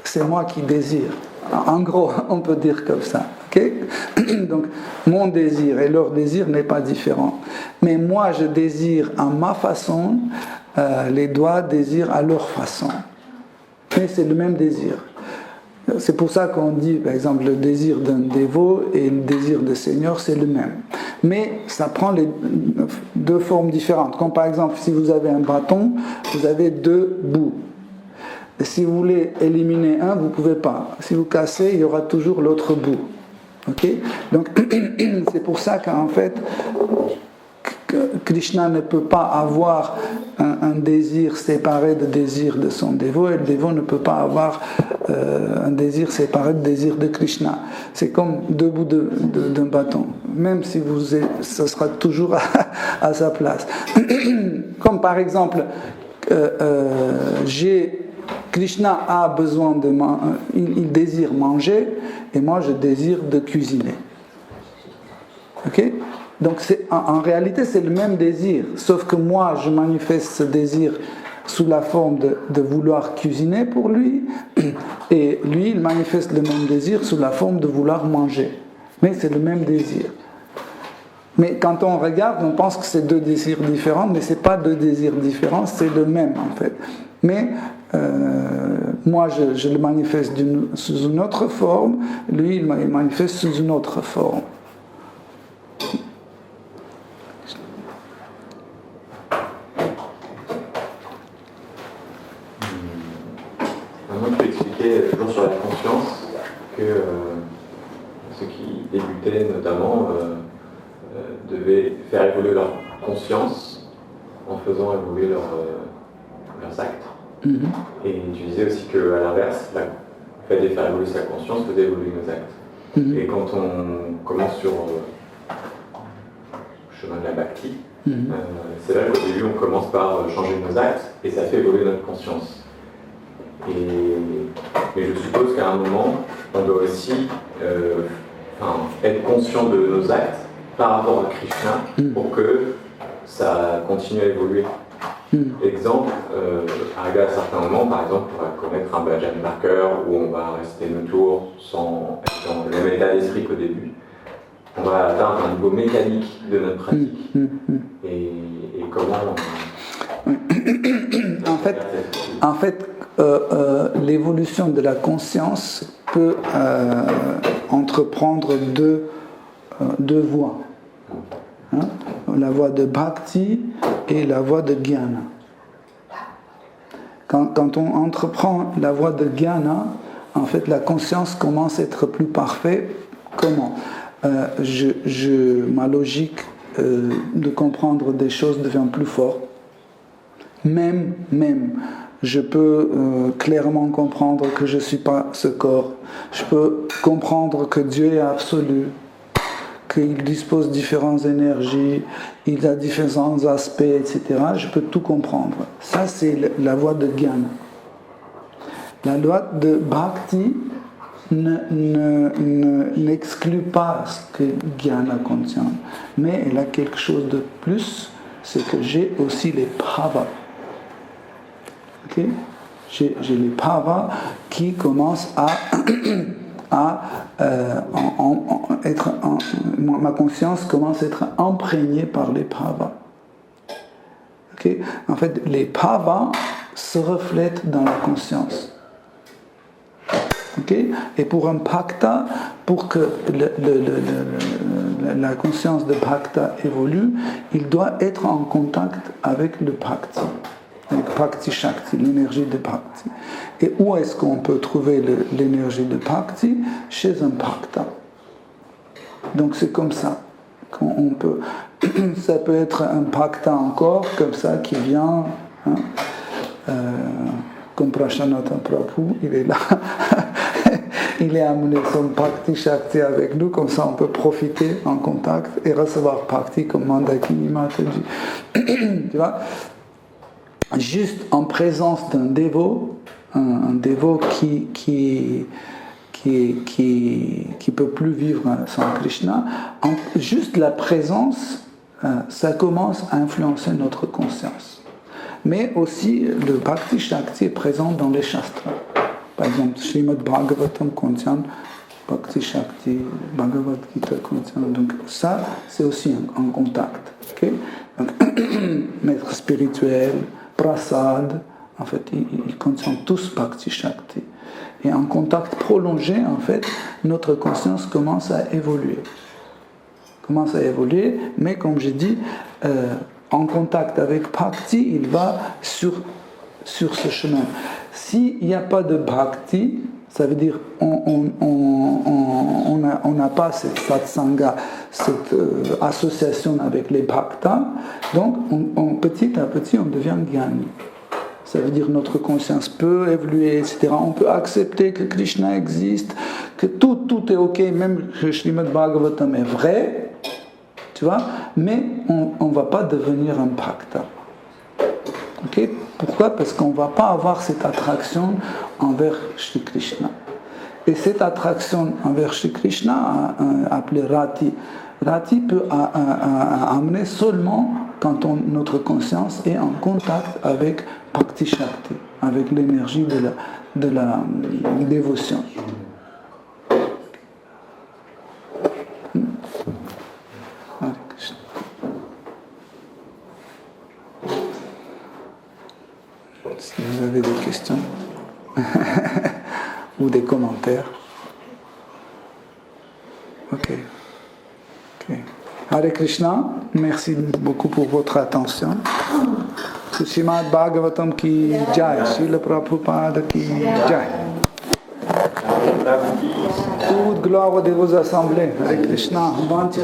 c'est moi qui désire. En gros, on peut dire comme ça. Okay? Donc, mon désir et leur désir n'est pas différent. Mais moi, je désire à ma façon, les doigts désirent à leur façon. Mais c'est le même désir. C'est pour ça qu'on dit, par exemple, le désir d'un dévot et le désir du Seigneur, c'est le même. Mais ça prend les 2 formes différentes. Comme par exemple, si vous avez un bâton, vous avez 2 bouts. Et si vous voulez éliminer un, vous ne pouvez pas. Si vous cassez, il y aura toujours l'autre bout. Okay? Donc, c'est pour ça qu'en fait, Krishna ne peut pas avoir un désir séparé du désir de son dévot, et le dévot ne peut pas avoir un désir séparé du désir de Krishna. C'est comme 2 bouts d'un bâton. Même si ça sera toujours à sa place. Comme par exemple, Krishna a besoin il désire manger, et moi je désire de cuisiner. Ok? Donc en réalité c'est le même désir, sauf que moi je manifeste ce désir sous la forme de vouloir cuisiner pour lui, et lui il manifeste le même désir sous la forme de vouloir manger. Mais c'est le même désir. Mais quand on regarde, on pense que c'est 2 désirs différents, mais ce n'est pas 2 désirs différents, c'est le même en fait. Mais moi je le manifeste sous une autre forme, lui il manifeste sous une autre forme. Maintenant, tu expliquais toujours sur la conscience que ceux qui débutaient notamment devaient faire évoluer leur conscience en faisant évoluer leurs actes. Et tu disais aussi qu'à l'inverse, le fait de faire évoluer sa conscience faisait évoluer nos actes. Et quand on commence sur le chemin de la bhakti, c'est vrai qu'au début on commence par changer nos actes et ça fait évoluer notre conscience. Mais je suppose qu'à un moment, on doit aussi être conscient de nos actes par rapport à Krishna pour que ça continue à évoluer. Exemple, arrivé à certains moments, par exemple, on va connaître un bhajan par cœur où on va rester neutre sans être dans le même état d'esprit qu'au début. On va atteindre un niveau mécanique de notre pratique. Et comment En fait, l'évolution de la conscience peut entreprendre deux voies. La voie de bhakti et la voie de jnana. Quand on entreprend la voie de jnana, en fait, la conscience commence à être plus parfaite. Comment ma logique de comprendre des choses devient plus forte. Même, je peux clairement comprendre que je ne suis pas ce corps. Je peux comprendre que Dieu est absolu, qu'il dispose de différentes énergies, il a différents aspects, etc. Je peux tout comprendre. Ça, c'est la voie de jnana. La voie de bhakti n'exclut pas ce que jnana contient, mais elle a quelque chose de plus, c'est que j'ai aussi les bhavas. Okay? J'ai les bhavas qui commencent ma conscience commence à être imprégnée par les bhavas. Okay? En fait, les bhavas se reflètent dans la conscience. Okay? Et pour un bhakta, pour que la conscience de bhakta évolue, il doit être en contact avec le bhakti, avec bhakti shakti, l'énergie de bhakti. Et où est-ce qu'on peut trouver l'énergie de bhakti? Chez un bhakta. Donc c'est comme ça qu'on peut. Ça peut être un bhakta encore, comme ça, qui vient, comme Prashanatha Prabhu, il est là. Il est amené son bhakti shakti avec nous, comme ça on peut profiter en contact et recevoir bhakti comme Mandakini Mataji. Tu vois? Juste en présence d'un dévot, un dévot qui peut plus vivre sans Krishna, juste la présence, ça commence à influencer notre conscience. Mais aussi le bhakti shakti est présent dans les shastras. Par exemple, Srimad Bhagavatam contient bhakti shakti, Bhagavad Gita contient. Donc ça, c'est aussi un contact. Okay? Donc, maître spirituel, prasad, en fait, ils contiennent tous bhakti shakti. Et en contact prolongé, en fait, notre conscience commence à évoluer. Mais comme j'ai dit, en contact avec bhakti, il va sur ce chemin. S'il n'y a pas de bhakti, ça veut dire on n'a pas cette satsanga, cette association avec les bhaktas, donc petit à petit on devient jnani. Ça veut dire notre conscience peut évoluer, etc. On peut accepter que Krishna existe, que tout est ok, même que Srimad Bhagavatam est vrai, tu vois, mais on ne va pas devenir un bhakta. Okay? Pourquoi? Parce qu'on ne va pas avoir cette attraction envers Shri Krishna. Et cette attraction envers Shri Krishna, appelée Rati, peut amener seulement quand notre conscience est en contact avec Bhakti Shakti, avec l'énergie de la dévotion. Si vous avez des questions. ou des commentaires. Ok. Hare Krishna, merci beaucoup pour votre attention. Srimad Bhagavatam ki jai, Srila Prabhupada ki jai. Toute gloire de vos assemblées. Hare Krishna. Vancha